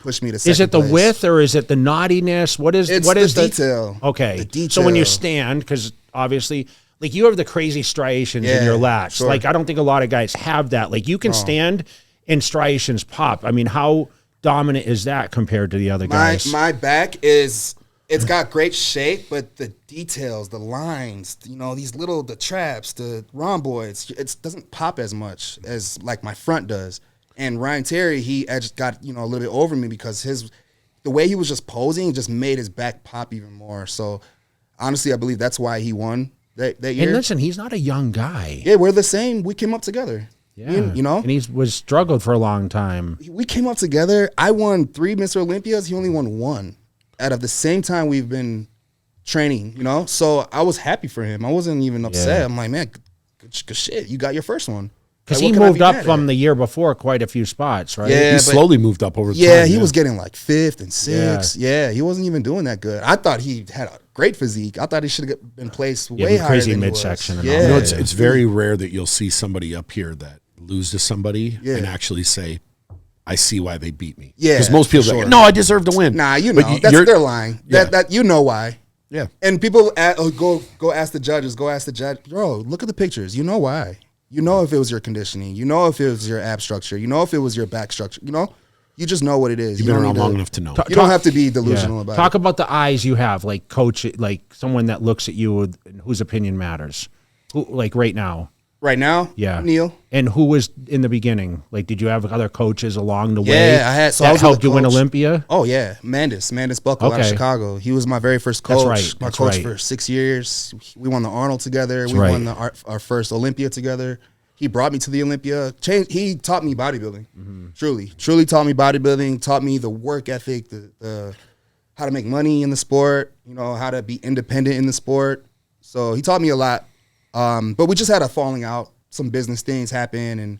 E: pushed me to second
C: Is it the
E: place.
C: width or is it the naughtiness? What is
E: It's
C: the
E: detail.
C: Okay.
E: The detail.
C: So when you stand, because obviously, like you have the crazy striations in your lats.
E: Sure.
C: Like I don't think a lot of guys have that. Like you can stand and striations pop. I mean, how dominant is that compared to the other guys?
E: My back it's got great shape, but the details, the lines, the traps, the rhomboids, it doesn't pop as much as like my front does. And Ryan Terry, he got, a little bit over me because the way he was just posing just made his back pop even more. So honestly, I believe that's why he won that year.
C: And listen, he's not a young guy.
E: Yeah, we're the same. We came up together.
C: Yeah.
E: And
C: he was struggled for a long time.
E: We came up together. I won 3 Mr. Olympias. He only won 1 out of the same time we've been training, So I was happy for him. I wasn't even upset. I'm like, man, good shit. You got your first one.
C: Because
E: Like,
C: he
E: what can I
C: moved
E: be
C: up
E: mad
C: from
E: at?
C: the year before quite a few spots, right?
E: Yeah,
D: He
E: but-
D: slowly moved up over time.
E: Yeah, he was getting like 5th and 6th. Yeah, he wasn't even doing that good. I thought he had a great physique. I thought he should have been placed way higher
C: crazy
E: than he
C: midsection
E: was.
C: and all
E: Yeah,
C: that.
D: It's very rare that you'll see somebody up here that lose to somebody and actually say, I see why they beat me.
E: Yeah,
D: Because most people are
E: for
D: like,
E: sure.
D: no, I deserve to win.
E: Nah,
D: But
E: that's
D: you're-
E: their line.
D: Yeah.
E: That you know why.
D: Yeah.
E: And people go ask the judges. Go ask the judge. Bro, look at the pictures. You know why. You know if it was your conditioning. You know if it was your ab structure. You know if it was your back structure. You just know what it is.
D: You've
E: You
D: been
E: don't
D: around
E: need
D: long
E: to-
D: enough to know.
E: You don't have to be delusional about
C: Talk
E: it.
C: about the eyes you have, like coach, like someone that looks at you and whose opinion matters. Who, like right now.
E: Right now,
C: Yeah.
E: Neil.
C: And who was in the beginning? Like, did you have other coaches along the way?
E: Yeah, I had. So
C: that
E: I was
C: helped
E: with a
C: you win
E: coach.
C: Olympia?
E: Oh yeah, Mandis Buckle out of
C: Okay.
E: Chicago. He was my very first coach.
C: That's right,
E: My
C: that's
E: coach
C: right.
E: for 6 years. We won the Arnold together. We
C: right.
E: won our first Olympia together. He brought me to the Olympia. He taught me bodybuilding. Truly taught me bodybuilding. Taught me the work ethic, the how to make money in the sport. How to be independent in the sport. So he taught me a lot. But we just had a falling out. Some business things happen, and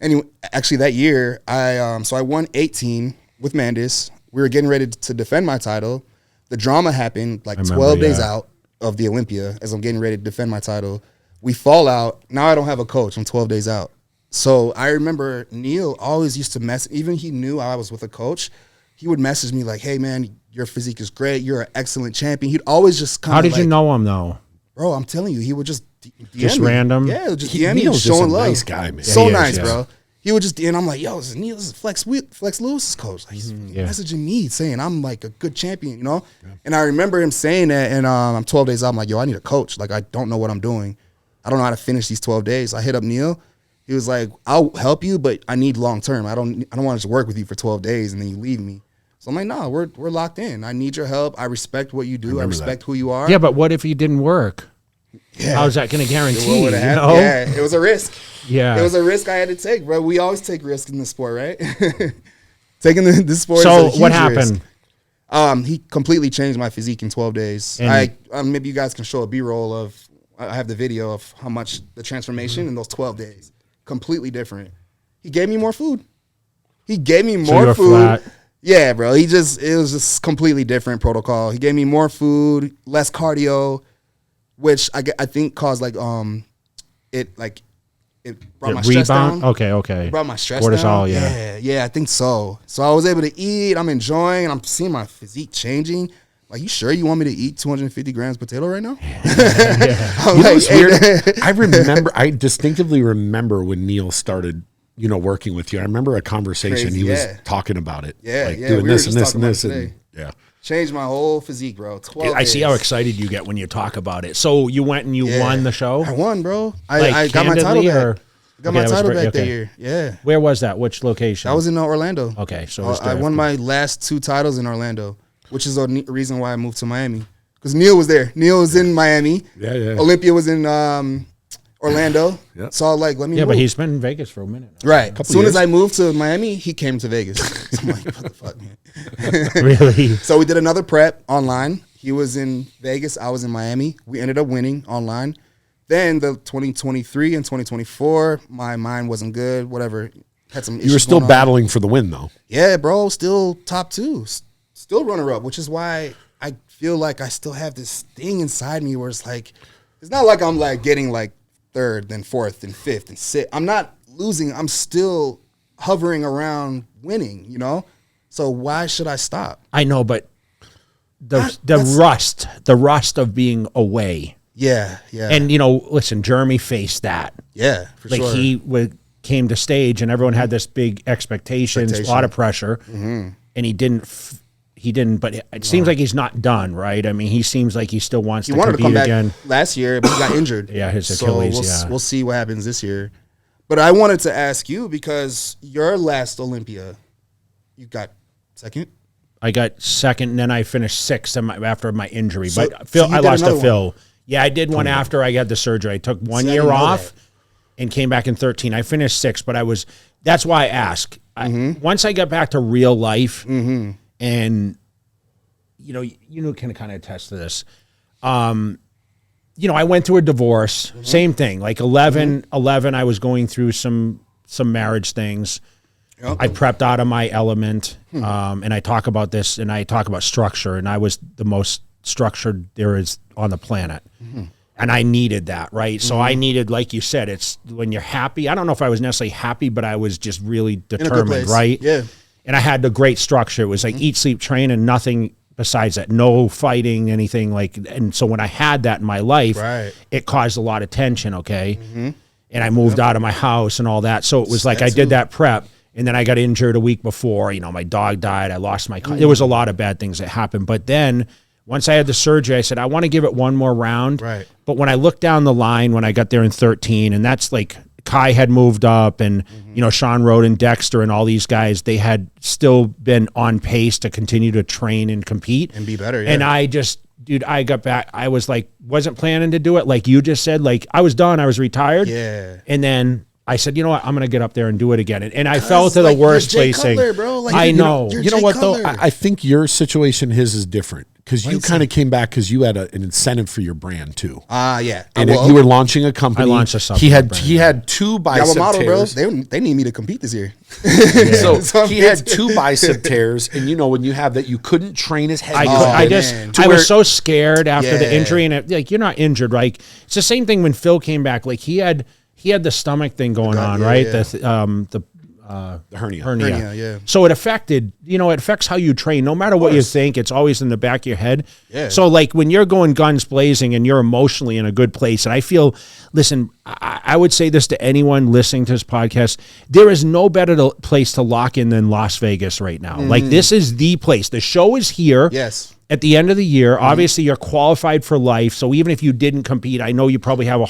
E: anyway, actually that year I won 18 with Mandis. We were getting ready to defend my title. The drama happened like 12 days out of the Olympia as I'm getting ready to defend my title. We fall out. Now I don't have a coach. I'm 12 days out. So I remember Neil always used to even he knew I was with a coach. He would message me like, "Hey man, your physique is great. You're an excellent champion." He'd always just kind of
C: How did you know him though?
E: Bro, I'm telling you, he would just DM
C: Just
E: me.
C: random?
E: Yeah, just DM me,
D: Neil's just
E: showing
D: a
E: love.
D: nice guy, man.
E: So
C: Yeah, he is,
E: nice,
C: yeah.
E: bro. He would just, and I'm like, yo, this is Neil, this is Flex Lewis's coach. Like, he's messaging me saying I'm like a good champion, And I remember him saying that, and I'm 12 days out. I'm like, yo, I need a coach. Like, I don't know what I'm doing. I don't know how to finish these 12 days. I hit up Neil. He was like, I'll help you, but I need long term. I don't want to just work with you for 12 days and then you leave me. So I'm like, no, we're locked in. I need your help. I respect what you do. I respect who you are.
C: Yeah, but what if he didn't work?
E: Yeah.
C: How's that going to guarantee?
E: What
C: You
E: happened?
C: know?
E: Yeah, it was a risk.
C: Yeah.
E: It was a risk I had to take, bro. We always take risks in the sport, right? Taking the sport
C: So
E: is a huge
C: what happened?
E: risk. He completely changed my physique in 12 days.
C: And-
E: Maybe you guys can show a B-roll of, I have the video of how much the transformation in those 12 days. Completely different. He gave me more food. He gave me
C: you
E: more
C: were
E: food.
C: flat.
E: Yeah, bro. It was just completely different protocol. He gave me more food, less cardio, which I think caused it brought my stress
C: Rebound?
E: down.
C: Okay.
E: It brought my stress
C: Cortisol,
E: down.
C: yeah.
E: Yeah, I think so. So I was able to eat. I'm enjoying. I'm seeing my physique changing. Like, you sure you want me to eat 250 grams potato right now? I'm
D: You know
E: like,
D: what's weird? I distinctly remember when Neil started, working with you. I remember a conversation.
E: Crazy,
D: he was
E: yeah.
D: talking about it.
E: Yeah,
D: like
E: yeah,
D: doing
E: we were
D: this and
E: just
D: this and
E: talking
D: this.
E: about it
D: And
E: changed my whole physique, bro. 12
C: I see
E: days.
C: how excited you get when you talk about it. So you went and you won the show?
E: I won, bro.
C: Like,
E: I got my title
C: candidly,
E: back.
C: or-
E: Got my
C: Okay, that was
E: title
C: great.
E: back that
C: Okay.
E: year. Yeah.
C: Where was that? Which location?
E: I was in Orlando.
C: Okay, so it was
E: I
C: there.
E: won my last 2 titles in Orlando, which is the reason why I moved to Miami. Because Neil was there. Neil was in Miami.
D: Yeah.
E: Olympia was in Orlando. Salt Lake. Let me move.
C: but he's been in Vegas for a minute now.
E: Right. As soon as I moved to Miami, he came to Vegas. So I'm like, what the fuck, man?
C: Really?
E: So we did another prep online. He was in Vegas. I was in Miami. We ended up winning online. Then the 2023 and 2024, my mind wasn't good. Whatever. Had some issues.
D: You were still
E: going on.
D: battling for the win, though.
E: Yeah, bro. Still top 2. Still runner-up, which is why I feel like I still have this thing inside me where it's like, it's not like I'm like getting like 3rd, then 4th, then 5th, and 6th. I'm not losing. I'm still hovering around winning, you know? So why should I stop?
C: I know, but the rust of being away.
E: Yeah.
C: And, you know, listen, Jeremy faced that.
E: Yeah, for
C: like
E: sure.
C: he came to stage and everyone had this big expectations, a lot of pressure, and he didn't, but it seems like he's not done, right? I mean, he seems like he still wants to
E: wanted to
C: compete
E: come
C: again.
E: back last year, but he got injured.
C: Yeah, his Achilles,
E: So we'll see what happens this year. But I wanted to ask you, because your last Olympia, you got 2nd?
C: I got 2nd, and then I finished 6th after my injury.
E: So-
C: but Phil,
E: so you
C: I
E: did
C: lost to
E: another
C: Phil.
E: one.
C: Yeah, I did one after I had the surgery. I took 1
E: See, I
C: year
E: didn't know
C: off
E: that.
C: and came back in 13. I finished 6th, but that's why I ask. Once I got back to real life, and you can kind of attest to this. I went through a divorce. Same thing. Like 11, I was going through some marriage things.
E: Yep.
C: I prepped out of my element, and I talk about this, and I talk about structure, and I was the most structured there is on the planet. And I needed that, right? So I needed, like you said, it's when you're happy. I don't know if I was necessarily happy, but I was just really determined,
E: place.
C: right?
E: Yeah.
C: And I had the great structure. It was like eat, sleep, train, and nothing besides that. No fighting, anything like. And so when I had that in my life, it caused a lot of tension, okay? And I moved out of my house and all that. So it was like I did that prep, and then I got injured a week before. My dog died. I lost my car. There was a lot of bad things that happened. But then once I had the surgery, I said, I want to give it one more round.
E: Right.
C: But when I looked down the line, when I got there in 13, and that's like Kai had moved up, and Sean Roden, Dexter, and all these guys, they had still been on pace to continue to train and compete
E: And be better, yeah.
C: And I just, dude, I got back. I was like, wasn't planning to do it. Like you just said, like I was done. I was retired.
E: Yeah.
C: And then I said, you know what? I'm going to get up there and do it again. And I fell to the
E: like,
C: worst
E: you're Jay
C: place.
E: Cutler, bro. Like,
C: I know.
E: you're
D: You know
E: Jay
D: what, though?
E: Cutler.
D: I think your situation, his is different. Because you kind of came back because you had an incentive for your brand, too.
E: Yeah.
D: And you were launching a company.
C: I launched a supplement
D: He had 2 bicep
E: model, bro.
D: tears.
E: They need me to compete this year.
D: So he had 2 bicep tears, and when you have that, you couldn't train as heavy.
C: I was so scared after the injury, and you're not injured, right? It's the same thing when Phil came back. Like he had the stomach thing going on, right?
D: the hernia.
E: Hernia, yeah.
C: So it affected, it affects how you train. No matter what you think, it's always in the back of your head.
E: Yeah.
C: So like when you're going guns blazing and you're emotionally in a good place, and I feel, listen, I would say this to anyone listening to this podcast, there is no better place to lock in than Las Vegas right now. Like this is the place. The show is here.
E: Yes.
C: At the end of the year, obviously you're qualified for life. So even if you didn't compete, I know you probably have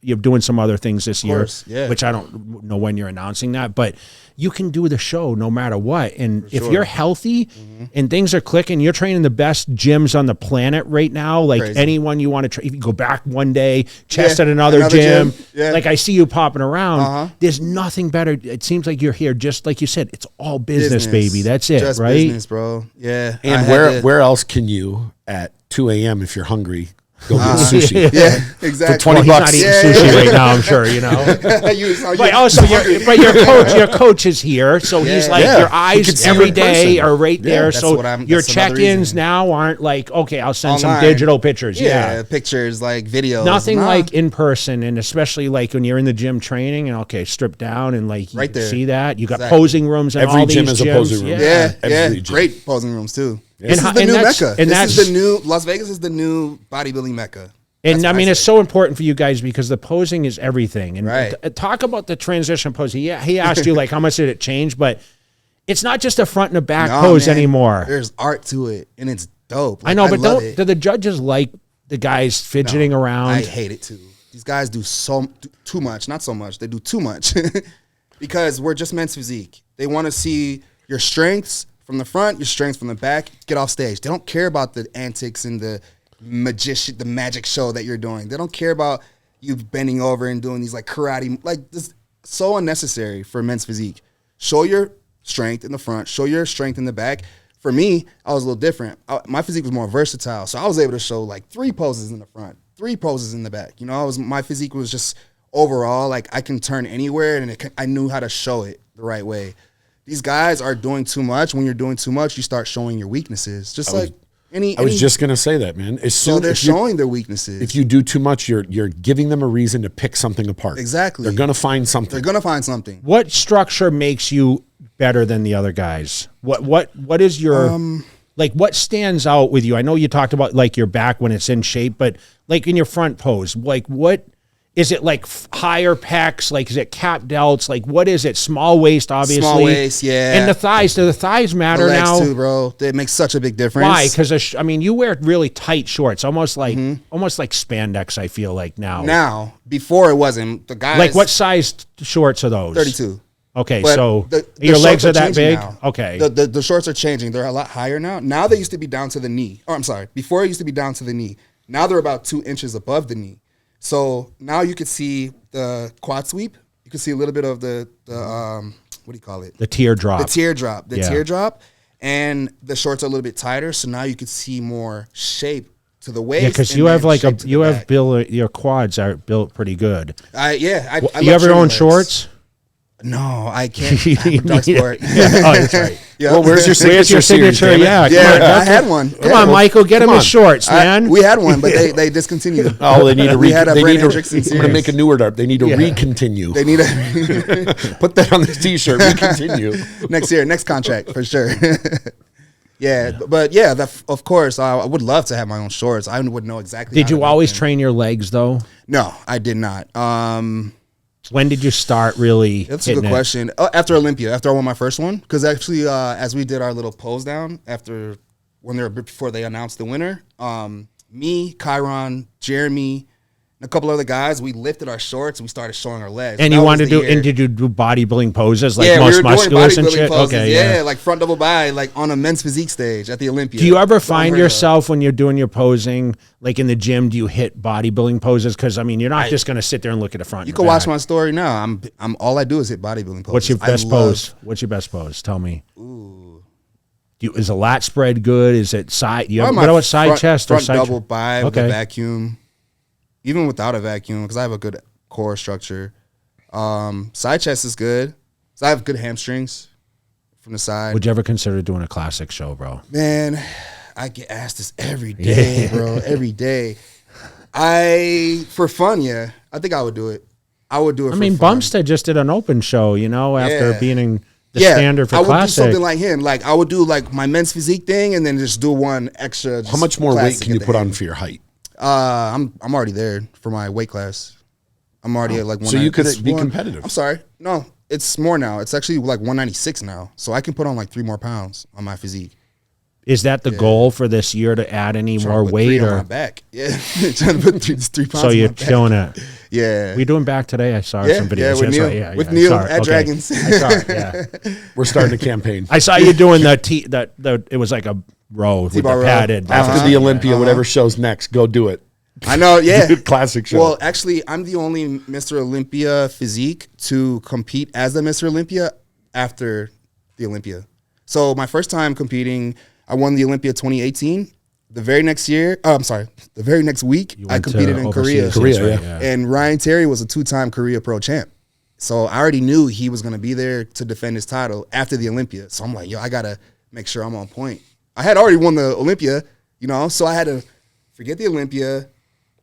C: you're doing some other things this year, which I don't know when you're announcing that, but you can do the show no matter what. And if you're healthy and things are clicking, you're training the best gyms on the planet right now. Like anyone you want to train, if you go back one day, chest at another gym. Like I see you popping around. There's nothing better. It seems like you're here, just like you said, it's all business. Baby. That's it,
E: just
C: right?
E: Business, bro. Yeah.
D: And where else can you at 2 a.m. if you're hungry go get sushi?
E: Yeah, exactly.
D: For $20.
C: He's not eating sushi right now, I'm sure, But also, your coach is here, so he's like, your eyes every day are right there.
E: that's
C: So
E: what
C: your
E: that's another
C: check-ins
E: reason.
C: now aren't like, okay, I'll send some
E: Online.
C: digital pictures.
E: Yeah, pictures, like videos.
C: Nothing
E: Nah.
C: like in person, and especially like when you're in the gym training, and strip down and like you
E: Right there.
C: see that. You got
E: Exactly.
C: posing rooms in
D: Every
C: all
D: gym
C: these
D: has a
C: gyms.
D: posing room.
E: Yeah,
D: Every gym.
E: great posing rooms too.
C: And
E: This is the new
C: that's-
E: Mecca.
C: and
E: This is
C: that's-
E: the new Las Vegas is the new bodybuilding Mecca.
C: And
E: That's
C: I
E: what
C: mean, it's
E: say.
C: so important for you guys because the posing is everything. And
E: Right.
C: talk about the transition pose. He asked you like how much did it change, but it's not just a front and a back
E: Nah,
C: pose
E: man,
C: anymore.
E: There's art to it, and it's dope.
C: I know, but
E: love it.
C: do the judges like the guys fidgeting around?
E: I hate it too. These guys do too much. Not so much. They do too much because we're just men's physique. They want to see your strengths from the front, your strengths from the back. Get off stage. They don't care about the antics and the magic show that you're doing. They don't care about you bending over and doing these like karate, like this, so unnecessary for men's physique. Show your strength in the front, show your strength in the back. For me, I was a little different. My physique was more versatile, so I was able to show like 3 poses in the front, 3 poses in the back. You know, my physique was just overall like I can turn anywhere, and I knew how to show it the right way. These guys are doing too much. When you're doing too much, you start showing your weaknesses. Just I was
D: just gonna say that, man.
E: So they're showing their weaknesses.
D: If you do too much, you're giving them a reason to pick something apart.
E: Exactly.
D: They're gonna find something.
E: They're gonna find something.
C: What structure makes you better than the other guys? What is your like? What stands out with you? I know you talked about like your back when it's in shape, but like in your front pose, like what is it? Like higher pecs? Like is it cap delts? Like what is it? Small waist, obviously.
E: Small waist, yeah.
C: And the thighs. Do the thighs matter
E: the legs
C: now?
E: too, bro. It makes such a big difference.
C: Why? Because I mean, you wear really tight shorts, almost like spandex. I feel like now.
E: Now, before it wasn't. The guys
C: Like what size shorts are those?
E: 32.
C: Okay,
E: But
C: so
E: the
C: your legs
E: shorts
C: are that
E: changing
C: big?
E: now.
C: Okay.
E: The shorts are changing. They're a lot higher now. Now they used to be down to the knee. Oh, I'm sorry. Before it used to be down to the knee. Now they're about 2 inches above the knee. So now you could see the quad sweep. You can see a little bit of the what do you call it?
C: The teardrop.
E: The teardrop. The
C: Yeah.
E: teardrop. And the shorts are a little bit tighter. So now you could see more shape to the waist.
C: Yeah, because
E: and
C: you have
E: then
C: like
E: shape to the
C: you have
E: back.
C: built your quads are built pretty good.
E: I
C: You
E: love
C: have your
E: shorty
C: own
E: legs.
C: shorts?
E: No, I can't. I'm dark sport.
C: Oh, that's right.
E: Yeah.
D: Well, where's your signature?
C: Where's your
D: series,
C: signature?
D: damn it?
C: Yeah,
E: Yeah,
C: come on,
E: I had one.
C: Come on, Michael, get him his shorts, man.
E: We had one, but they discontinued.
D: Oh, they need to
E: We had a
D: they
E: Brent
D: need to,
E: Hendrickson
D: I'm gonna
E: series.
D: make a newer dart. They need to recontinue.
E: They need a
D: Put that on the t-shirt. Recontinue.
E: next year, next contract for sure. Yeah, but yeah, of course, I would love to have my own shorts. I would know exactly.
C: Did
E: how to
C: you
E: make
C: always
E: them.
C: train your legs though?
E: No, I did not.
C: When did you start really?
E: That's a
C: hitting
E: good
C: it?
E: question. After Olympia, after I won my first one, because actually, as we did our little pose down before they announced the winner, me, Chiron, Jeremy, and a couple other guys, we lifted our shorts and we started showing our legs.
C: And
E: That
C: you
E: was
C: wanted to
E: the
C: do?
E: year.
C: And did you do bodybuilding poses like
E: Yeah,
C: most
E: we were doing
C: musculars and
E: bodybuilding
C: shit?
E: poses.
C: Okay,
E: yeah, like front double by, like on a men's physique stage at the Olympia.
C: Do you ever
E: It's
C: find
E: unheard of.
C: yourself when you're doing your posing, like in the gym, do you hit bodybuilding poses? Because I mean, you're not just going to sit there and look at the front.
E: You
C: and
E: can watch
C: back.
E: my story now. I'm all I do is hit bodybuilding poses.
C: What's your
E: I
C: best
E: love-
C: pose? What's your best pose? Tell me. Ooh. Is a lat spread good? Is it side? You have,
E: Probably
C: what
E: my
C: about side
E: front-
C: chest or
E: front
C: side?
E: double by with
C: Okay.
E: a vacuum, even without a vacuum, because I have a good core structure. Side chest is good. So I have good hamstrings from the side.
C: Would you ever consider doing a classic show, bro?
E: Man, I get asked this every day, bro. Every day. For fun, yeah. I think I would do it. I would do it.
C: I mean,
E: fun.
C: Bumstead just did an open show, you know, after
E: Yeah.
C: being in the standard for
E: I would
C: classic.
E: do something like him. Like I would do like my men's physique thing, and then just do one extra.
D: How much more weight
E: classic
D: can
E: at
D: you
E: the
D: put on
E: end.
D: for your height?
E: I'm already there for my weight class. I'm already at like
D: So you could
E: it's
D: be competitive.
E: I'm sorry. No, it's more now. It's actually like 196 now. So I can put on like 3 more pounds on my physique.
C: Is that the goal for this year, to add any
E: Trying
C: more
E: to put
C: weight?
E: 3 on
C: Or
E: my back. Yeah. Trying to put 3 pounds
C: so
E: on
C: you're
E: my back.
C: killing it?
E: Yeah.
C: Were you doing back today? I saw
E: Yeah,
C: some videos.
E: yeah, with
C: That's
E: Neil.
C: right, yeah,
E: With
C: yeah, I
E: Neil
C: saw it.
E: at
C: Okay.
E: Dragons.
C: I saw it, yeah.
D: We're starting a campaign.
C: I saw you doing the it was like a row with the
E: T-bar row.
C: padded.
D: After the Olympia, whatever show's next, go do it.
E: I know, yeah.
D: Classic show.
E: Well, actually, I'm the only Mr. Olympia physique to compete as the Mr. Olympia after the Olympia. So my first time competing, I won the Olympia 2018. The very next year, the very next week, I
C: went to
E: competed in Korea.
C: overseas,
D: Korea,
C: right,
D: yeah.
E: And Ryan Terry was a 2-time Korea Pro champ. So I already knew he was going to be there to defend his title after the Olympia. So I'm like, yo, I got to make sure I'm on point. I had already won the Olympia, you know, so I had to forget the Olympia,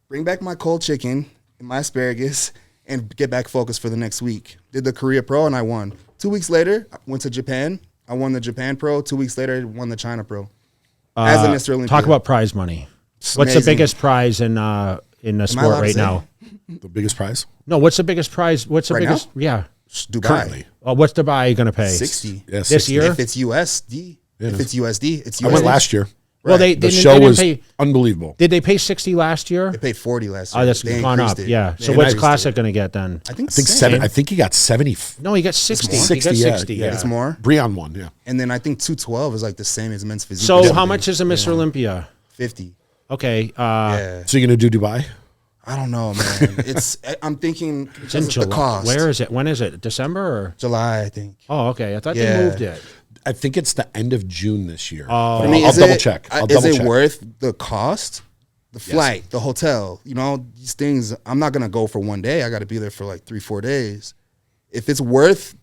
E: bring back my cold chicken and my asparagus, and get back focused for the next week. Did the Korea Pro, and I won. 2 weeks later, I went to Japan. I won the Japan Pro. 2 weeks later, I won the China Pro. As a Mr. Olympia.
C: Talk about prize money.
E: It's
C: What's the
E: amazing.
C: biggest prize in the
E: Am I
C: sport
E: allowed to
C: right
E: say?
C: now?
D: The biggest prize?
C: No, what's the biggest prize? What's the
E: Right
C: biggest? Yeah.
E: Dubai.
D: Currently.
C: What's Dubai going to pay?
E: 60.
D: Yeah,
C: This
D: 60.
C: year?
E: If it's USD. If it's USD, it's USD.
D: I went last year.
C: Well, they
D: The
C: didn't,
D: show
C: they didn't
D: was
C: pay.
D: unbelievable.
C: Did they pay 60 last year?
E: They paid 40 last year.
C: Oh, that's
E: They
C: gone
E: increased
C: up.
E: it.
C: Yeah.
E: They
C: So what's
E: increased
C: Classic
E: it.
C: going to get then?
E: I think
D: I think
E: same.
D: I think he got 70.
C: No, he got 60. He
D: 60,
C: got
D: yeah,
C: 60.
D: yeah.
C: Yeah.
E: It's more.
D: Breon won, yeah.
E: And then I think 212 is like the same as men's physique.
C: So
E: Yeah.
C: how much is a Mr. Olympia?
E: 50.
C: Okay.
E: Yeah.
D: So you're going to do Dubai?
E: I don't know, man. I'm thinking
C: It's in
E: because of the
C: July.
E: cost.
C: Where is it? When is it? December or?
E: July, I think.
C: Oh, okay. I thought
E: Yeah.
C: they moved it.
D: I think it's the end of June this year.
C: Oh.
E: I mean,
D: I'll
E: is
D: double
E: it-
D: check. I'll
E: is
D: double
E: it
D: check.
E: worth the cost? The flight, the hotel, these things. I'm not gonna go for one day. I got to be there for like 3-4 days. If it's worth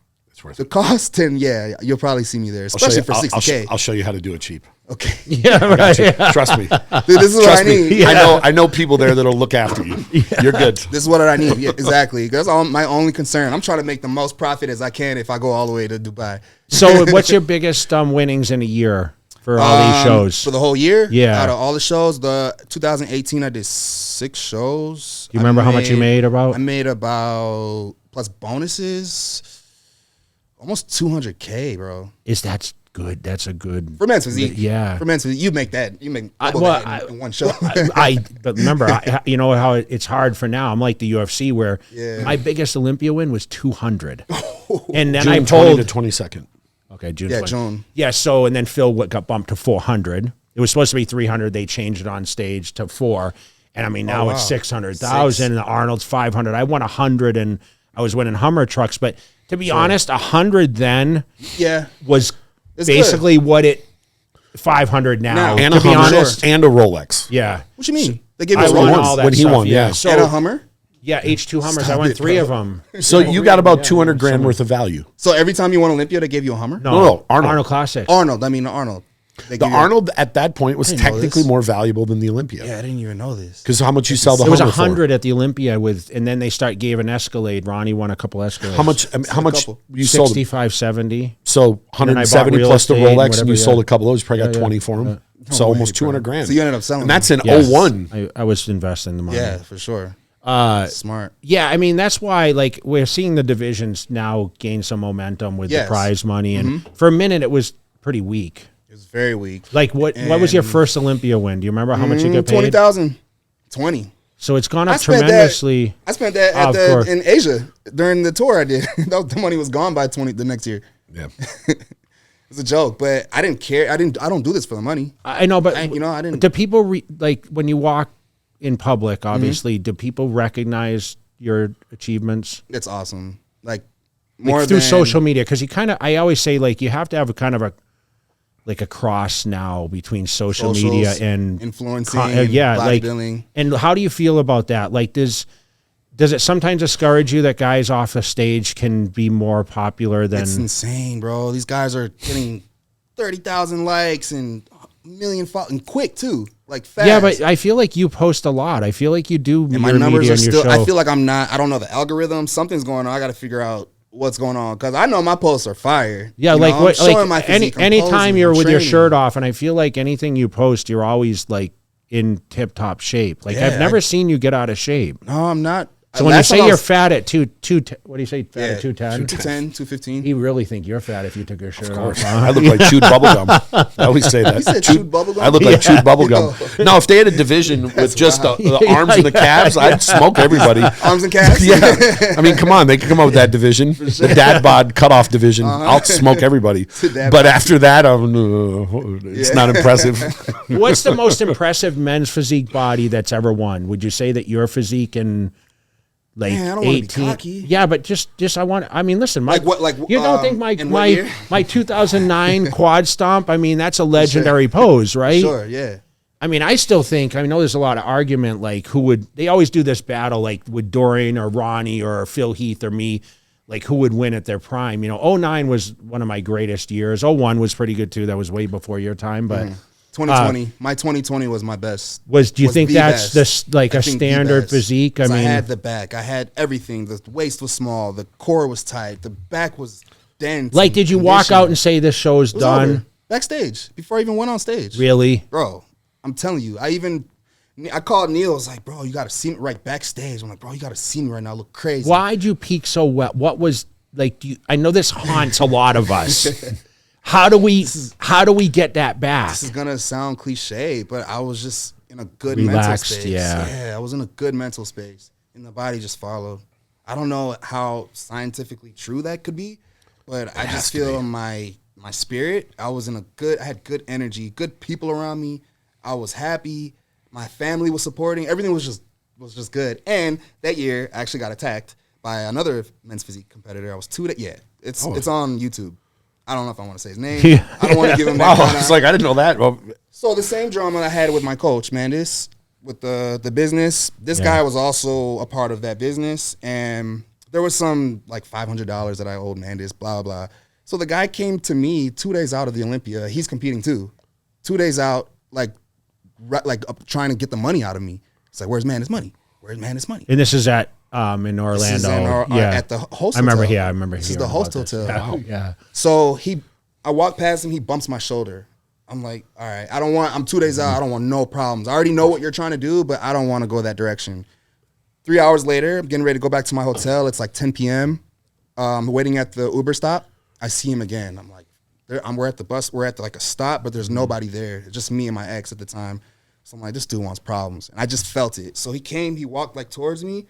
E: the cost, then yeah, you'll probably see me there, especially for 60K.
D: I'll show you how to do it cheap.
E: Okay,
C: Yeah, right. Yeah.
D: Trust me.
E: dude, this is what I
D: Trust me.
E: need.
D: I know people there that'll look after you. You're good.
E: This is what I need. Yeah, exactly. That's my only concern. I'm trying to make the most profit as I can if I go all the way to Dubai.
C: So, what's your biggest winnings in a year for all these shows?
E: For the whole year?
C: Yeah.
E: Out of all the shows, the 2018, I did 6 shows.
C: Do you remember how much you made about?
E: I made about, plus bonuses, almost 200K, bro.
C: That's good. That's a good.
E: For men's physique.
C: Yeah.
E: For men's physique, you make that. You make double
C: well,
E: that in one show.
C: But remember, you know how it's hard for now. I'm like the UFC where my biggest Olympia win was 200, and then
D: June
C: I
D: 20
C: pulled.
D: to 22nd.
C: Okay, June.
E: Yeah,
C: 20.
E: June.
C: Yeah. So and then Phil got bumped to 400. It was supposed to be 300. They changed it on stage to 4, and I mean now it's 600,000. And the Arnold's 500. I won 100, and I was winning Hummer trucks. But to be honest, 100 then
E: Yeah.
C: was
E: It's
C: basically what it 500 now.
D: And
C: to
D: a
C: be
D: Hummer
C: honest,
D: and a Rolex.
C: yeah.
E: What you mean? They gave you
C: I
E: a
C: won
E: Rolex
C: all that
D: when he
C: stuff,
D: won, yeah.
C: So
E: and a Hummer?
C: yeah, H2 Hummers. I
E: Stop
C: won
E: it,
C: 3
E: bro.
C: of them.
D: So you got about 200 grand worth of value.
E: So every time you won Olympia, they gave you a Hummer?
D: No, Arnold.
C: Arnold Classic.
E: Arnold. I mean, Arnold. They
D: The
E: give you-
D: Arnold at that point was
E: didn't know
D: technically
E: this.
D: more valuable than the Olympia.
E: Yeah, I didn't even know this.
D: Because how much you sell the
C: It was
D: Hummer for?
C: 100 at the Olympia and then they gave an Escalade. Ronnie won a couple Escalades.
D: How much
E: couple.
D: you sold?
C: 65, 70.
D: So
C: then I bought
D: 170
C: real
D: plus the
C: estate and
D: Rolex, and
C: whatever,
D: you
C: yeah.
D: sold a couple of those. You probably got
C: Yeah,
D: 20 for them. So
E: No
D: almost
E: way,
D: 200
E: bro.
D: grand.
E: So you ended up selling
D: and that's
E: them.
D: in
C: Yes.
D: 01.
C: I was investing the money.
E: Yeah, for sure. Smart.
C: Yeah, I mean that's why like we're seeing the divisions now gain some momentum with the
E: Yes.
C: prize money, and for a minute it was pretty weak.
E: It was very weak.
C: Like what was your
E: And-
C: first Olympia win? Do you remember how much you get paid?
E: 20,000. 20.
C: So it's gone
E: I
C: up
E: spent that-
C: tremendously.
E: I spent that
C: Of
E: at
C: course.
E: in Asia during the tour I did. The money was gone by the next year.
D: Yeah.
E: It's a joke, but I didn't care. I don't do this for the money.
C: I know, but
E: I didn't.
C: Do people like when you walk in public?
E: Mm-hmm.
C: Obviously, do people recognize your achievements
E: It's awesome. Like
C: like
E: more
C: through
E: than
C: social media? Because I always say like you have to have a kind of a cross now between social
E: Socials,
C: media and
E: influencing,
C: like
E: bodybuilding.
C: and how do you feel about that? Like does it sometimes discourage you that guys off the stage can be more popular than
E: It's insane, bro. These guys are getting 30,000 likes and a million and quick too, like fast.
C: yeah, but I feel like you post a lot. I feel like you do
E: and
C: your
E: my numbers
C: media
E: are
C: and your
E: still.
C: show.
E: I feel like I'm not. I don't know the algorithm. Something's going on. I got to figure out what's going on because I know my posts are fire.
C: yeah,
E: You
C: like
E: know,
C: what?
E: I'm showing my
C: Like
E: physique, I'm
C: anytime
E: posing,
C: you're
E: I'm
C: with your
E: training.
C: shirt off, and I feel like anything you post, you're always like in tip top shape. Like
E: Yeah,
C: I've never seen you get out of shape.
E: No, I'm not.
C: So when you
E: Last
C: say
E: time I
C: you're
E: was-
C: fat at two, what do you say? Fat
E: yeah,
C: at 210?
E: 210, 215.
C: You really think you're fat if you took your shirt off? huh?
D: I look like chewed bubblegum. I always say that.
E: You said chewed bubblegum?
D: I look like chewed bubblegum.
E: Yo.
D: No, if they had a division with just the arms and the calves, I'd smoke everybody.
E: Arms and calves.
D: Yeah. I mean, come on. They could come up with that division. The dad bod cutoff division. I'll smoke everybody.
E: dad
D: But
E: bod.
D: after that, it's not impressive.
C: What's the most impressive men's physique body that's ever won? Would you say that your physique in like
E: Man, I don't wanna be
C: 18?
E: cocky.
C: Yeah, but just I mean, listen,
E: Like what- like,
C: you don't think my
E: in what year?
C: my 2009 quad stomp? I mean, that's a legendary pose, right?
E: Sure. Yeah.
C: I mean, I still think, I know there's a lot of argument, like they always do this battle, like with Dorian or Ronnie or Phil Heath or me, like who would win at their prime. 09 was one of my greatest years. 01 was pretty good too. That was way before your time, but
E: 2020. My 2020 was my best.
C: do you think
E: the
C: that's
E: best.
C: like
E: I
C: a
E: think the
C: standard
E: best.
C: physique? I
E: 'Cause
C: mean,
E: I had the back. I had everything. The waist was small. The core was tight. The back was dense.
C: like,
E: and
C: did you walk out and
E: conditioned.
C: say this show is
E: It was
C: done?
E: over. Backstage before I even went on stage?
C: Really?
E: Bro, I'm telling you. I called Neil. I was like, bro, you got to see me right backstage. I'm like, bro, you got to see me right now. I look crazy.
C: Why'd you peak so well? What was like? I know this haunts a lot of us. How do we get that back?
E: This is gonna sound cliche, but I was just in a good
C: Relaxed,
E: mental space.
C: yeah.
E: I was in a good mental space, and the body just followed. I don't know how scientifically true that could be, but I just feel in my spirit. I had good energy, good people around me. I was happy. My family was supporting. Everything was just was just good. And that year, I actually got attacked by another men's physique competitor. I was it's on YouTube. I don't know if I want to say his name. I don't want to give him that
D: Wow, it's like, I didn't know that. Well,
E: So the same drama I had with my coach, Mandis, with the business, this guy was also a part of that business. And there was some like $500 that I owed Mandis, blah, blah. So the guy came to me 2 days out of the Olympia. He's competing too. 2 days out, trying to get the money out of me. It's like, where's Mandis' money? Where's Mandis' money?
C: And this is at in Orlando. This is
E: at the host
C: I remember,
E: hotel.
C: I remember.
E: This is the host hotel.
C: Wow. Yeah.
E: So I walk past him, he bumps my shoulder. I'm like, all right, I'm 2 days out, I don't want no problems. I already know what you're trying to do, but I don't want to go that direction. 3 hours later, I'm getting ready to go back to my hotel. It's like 10 p.m. I'm waiting at the Uber stop. I see him again. I'm like, we're at the bus, we're at like a stop, but there's nobody there. It's just me and my ex at the time. So I'm like, this dude wants problems. And I just felt it. So he walked like towards me.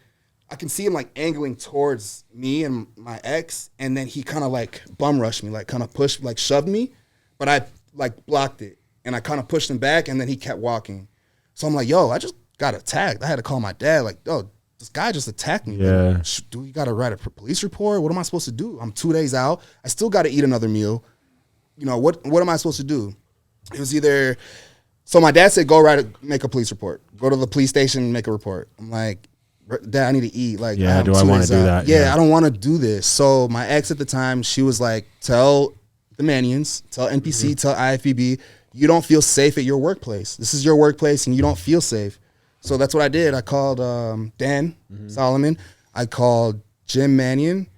E: I can see him like angling towards me and my ex. And then he kind of like bum rushed me, like kind of pushed, like shoved me. But I like blocked it. And I kind of pushed him back and then he kept walking. So I'm like, yo, I just got attacked. I had to call my dad like, oh, this guy just attacked me.
C: Yeah.
E: Like, do you got to write a police report? What am I supposed to do? I'm 2 days out. I still got to eat another meal. You know, what am I supposed to do? It was either, so my dad said, make a police report. Go to the police station and make a report. I'm like, Dad, I need to eat. Like,
C: yeah, do I want to do that?
E: Yeah, I don't want to do this. So my ex at the time, she was like, tell the Manions, tell NPC, tell IFBB, you don't feel safe at your workplace. This is your workplace and you don't feel safe. So that's what I did. I called Dan Solomon. I called Jim Manion.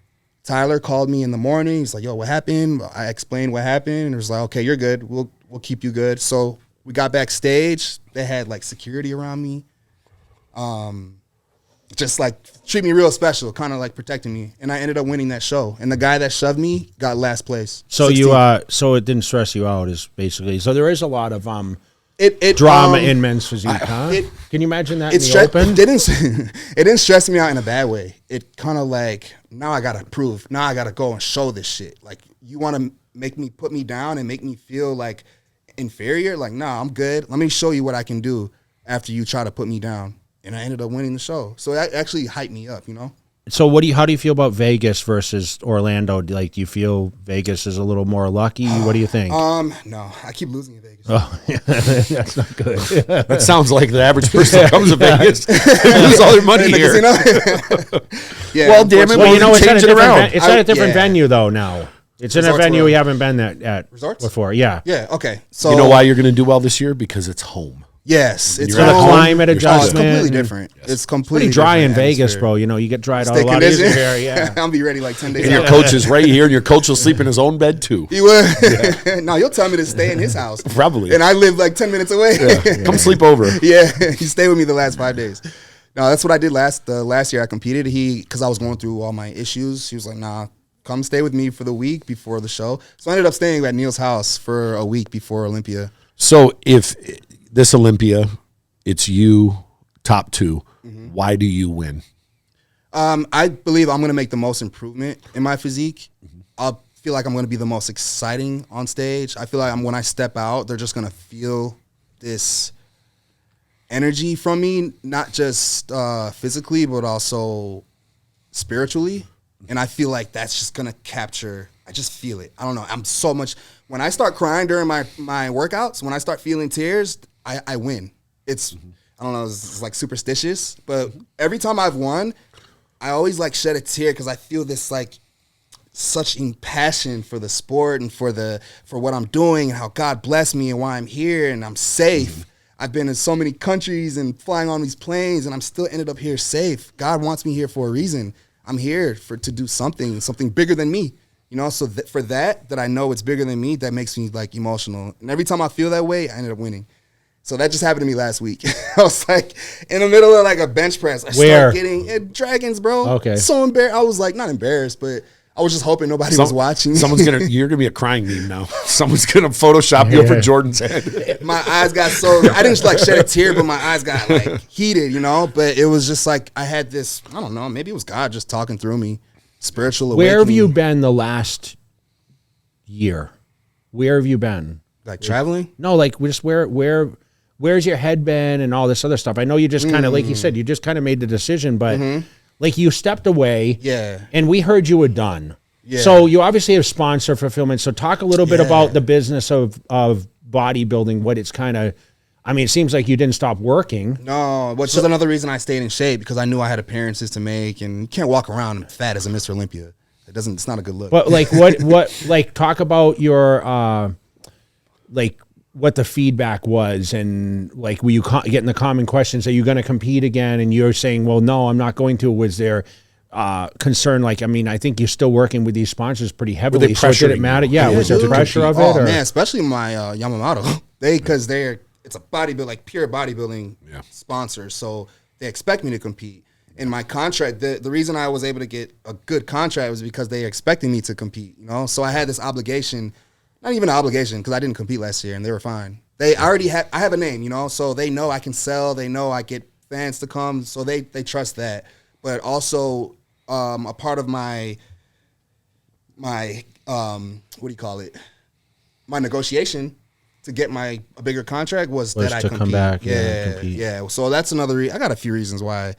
E: Tyler called me in the morning. He's like, yo, what happened? I explained what happened. And it was like, okay, you're good. We'll keep you good. So we got backstage. They had like security around me. Just like treat me real special, kind of like protecting me. And I ended up winning that show. And the guy that shoved me got last place.
C: So
E: 16.
C: So it didn't stress you out, is basically. So there is a lot of
E: It
C: drama in men's physique, huh? Can you imagine that in the open?
E: It didn't stress me out in a bad way. It kind of like, now I got to prove. Now I got to go and show this shit. Like, you want to put me down and make me feel like inferior? Like, nah, I'm good. Let me show you what I can do after you try to put me down. And I ended up winning the show. So that actually hyped me up, you know?
C: So how do you feel about Vegas versus Orlando? Like, do you feel Vegas is a little more lucky? What do you think?
E: No, I keep losing in Vegas.
C: Oh, that's not good.
D: that sounds like the average person that comes to Vegas. Lose all their money here.
E: Yeah,
D: well, damn it.
C: Well, you know, it's at a different
E: yeah.
C: venue though now. It's in a venue we haven't been at
E: Resorts
C: before. Yeah.
E: Yeah. Okay. So
D: you know why you're going to do well this year? Because it's home.
E: Yes, it's
C: for the climate adjustment.
E: It's completely different. It's completely
C: pretty dry in
E: different
C: Vegas,
E: atmosphere.
C: bro. You know, you get dried out
E: Stay
C: a lot
E: conditioned.
C: easier here. Yeah.
E: I'll be ready like 10 days.
D: And your
E: out.
D: coach is right here, and your coach will sleep in his own bed too.
E: He would. Yeah. No, you'll tell me to stay in his house.
D: Probably.
E: And I live like 10 minutes away.
D: Yeah. Come sleep over.
E: Yeah, he stayed with me the last 5 days. No, that's what I did last year. I competed. Because I was going through all my issues. He was like, nah, come stay with me for the week before the show. So I ended up staying at Neil's house for a week before Olympia.
D: So if this Olympia, it's you, top two, why do you win?
E: I believe I'm going to make the most improvement in my physique. I feel like I'm going to be the most exciting on stage. I feel like when I step out, they're just going to feel this energy from me, not just physically, but also spiritually. And I feel like that's just going to capture, I just feel it. I don't know. I'm so much, when I start crying during my workouts, when I start feeling tears, I win. It's, I don't know, it's like superstitious, but every time I've won, I always like shed a tear because I feel this like such passion for the sport and for what I'm doing and how God blessed me and why I'm here and I'm safe. I've been in so many countries and flying on these planes and I'm still ended up here safe. God wants me here for a reason. I'm here to do something bigger than me. You know, so for that I know it's bigger than me, that makes me like emotional. And every time I feel that way, I ended up winning. So that just happened to me last week. I was like in the middle of like a bench press. I started getting Dragons, bro.
C: Okay.
E: So embarrassed. I was like not embarrassed, but I was just hoping nobody was watching.
D: You're gonna be a crying meme now. Someone's gonna Photoshop you over Jordan's head.
E: My eyes got I didn't like shed a tear, but my eyes got like heated, you know. But it was just like I had this, I don't know, maybe it was God just talking through me. Spiritual awakening.
C: Where have you been the last year? Where have you been?
E: Like traveling?
C: No, like just where where's your head been and all this other stuff? I know you just kind of, like you said, you just kind of made the decision, but like you stepped away.
E: Yeah.
C: And we heard you were done.
E: Yeah.
C: So you obviously have sponsor fulfillment. So talk a little bit about the business of bodybuilding, what it's kind of, I mean, it seems like you didn't stop working.
E: No, which is another reason I stayed in shape, because I knew I had appearances to make, and you can't walk around fat as a Mr. Olympia. It's not a good look.
C: But like like talk about your, like what the feedback was, and like, were you getting the common questions, are you going to compete again? And you're saying, well, no, I'm not going to. Was there concern? Like, I mean, I think you're still working with these sponsors pretty heavily. So did it matter? Yeah, was there pressure of it?
E: Oh man, especially my Yamamoto. Because it's a bodybuilding, like pure bodybuilding sponsor. So they expect me to compete. In my contract, the reason I was able to get a good contract was because they expected me to compete, you know? So I had this obligation, not even an obligation, because I didn't compete last year and they were fine. I have a name, you know? So they know I can sell, they know I get fans to come, so they trust that. But also a part of my what do you call it? My negotiation to get a bigger contract was that I compete.
C: Come back,
E: yeah. So that's another I got a few reasons why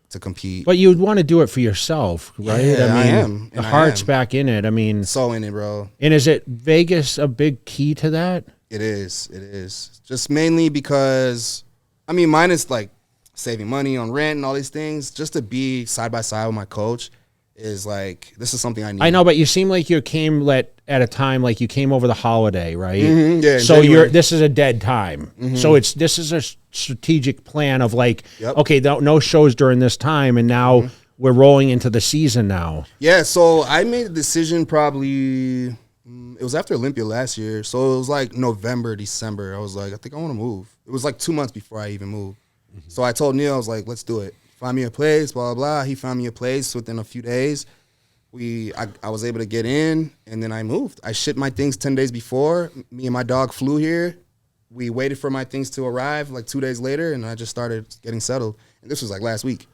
E: to compete.
C: But you'd want to do it for yourself, right?
E: Yeah,
C: I mean,
E: I am.
C: The heart's back in it. I mean,
E: so in it, bro.
C: And is it Vegas a big key to that?
E: It is. Just mainly because, I mean, mine is like saving money on rent and all these things. Just to be side by side with my coach is like, this is something I need.
C: I know, but you seem like you came at a time, like you came over the holiday, right?
E: Yeah.
C: So this is a dead time. So this is a strategic plan of like, okay, no shows during this time, and now we're rolling into the season now.
E: Yeah. So I made a decision probably, it was after Olympia last year. So it was like November, December. I was like, I think I want to move. It was like 2 months before I even moved. So I told Neil, I was like, let's do it. Find me a place, blah, blah, blah. He found me a place within a few days. I was able to get in, and then I moved. I shipped my things 10 days before. Me and my dog flew here. We waited for my things to arrive like 2 days later, and I just started getting settled. And this was like last week.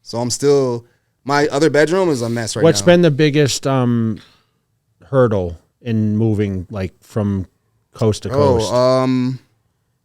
E: So I'm still, my other bedroom is a mess right now.
C: What's been the biggest hurdle in moving, like, from coast to coast?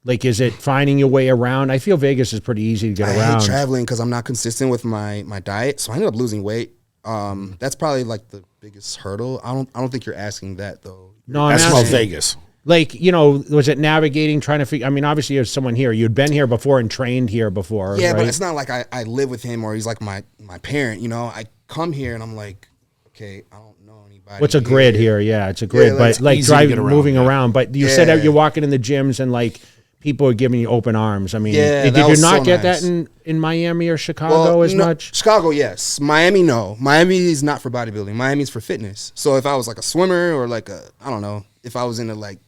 C: Like, is it finding your way around? I feel Vegas is pretty easy to get around.
E: I hate traveling because I'm not consistent with my diet, so I ended up losing weight. That's probably like the biggest hurdle. I don't think you're asking that though.
C: No,
D: That's about Vegas.
C: Like, you know, was it navigating, trying to figure? I mean, obviously, there's someone here. You'd been here before and trained here before.
E: Yeah,
C: right?
E: but it's not like I live with him or he's like my parent. You know, I come here and I'm like, okay, I don't know anybody.
C: What's a grid here? Yeah, it's a grid, but like moving around. But you said that you're walking in the gyms and like people are giving you open arms. I mean, did you not get that in Miami or Chicago as much?
E: Chicago, yes. Miami, no. Miami is not for bodybuilding. Miami is for fitness. So if I was like a swimmer or like I don't know, if I was into like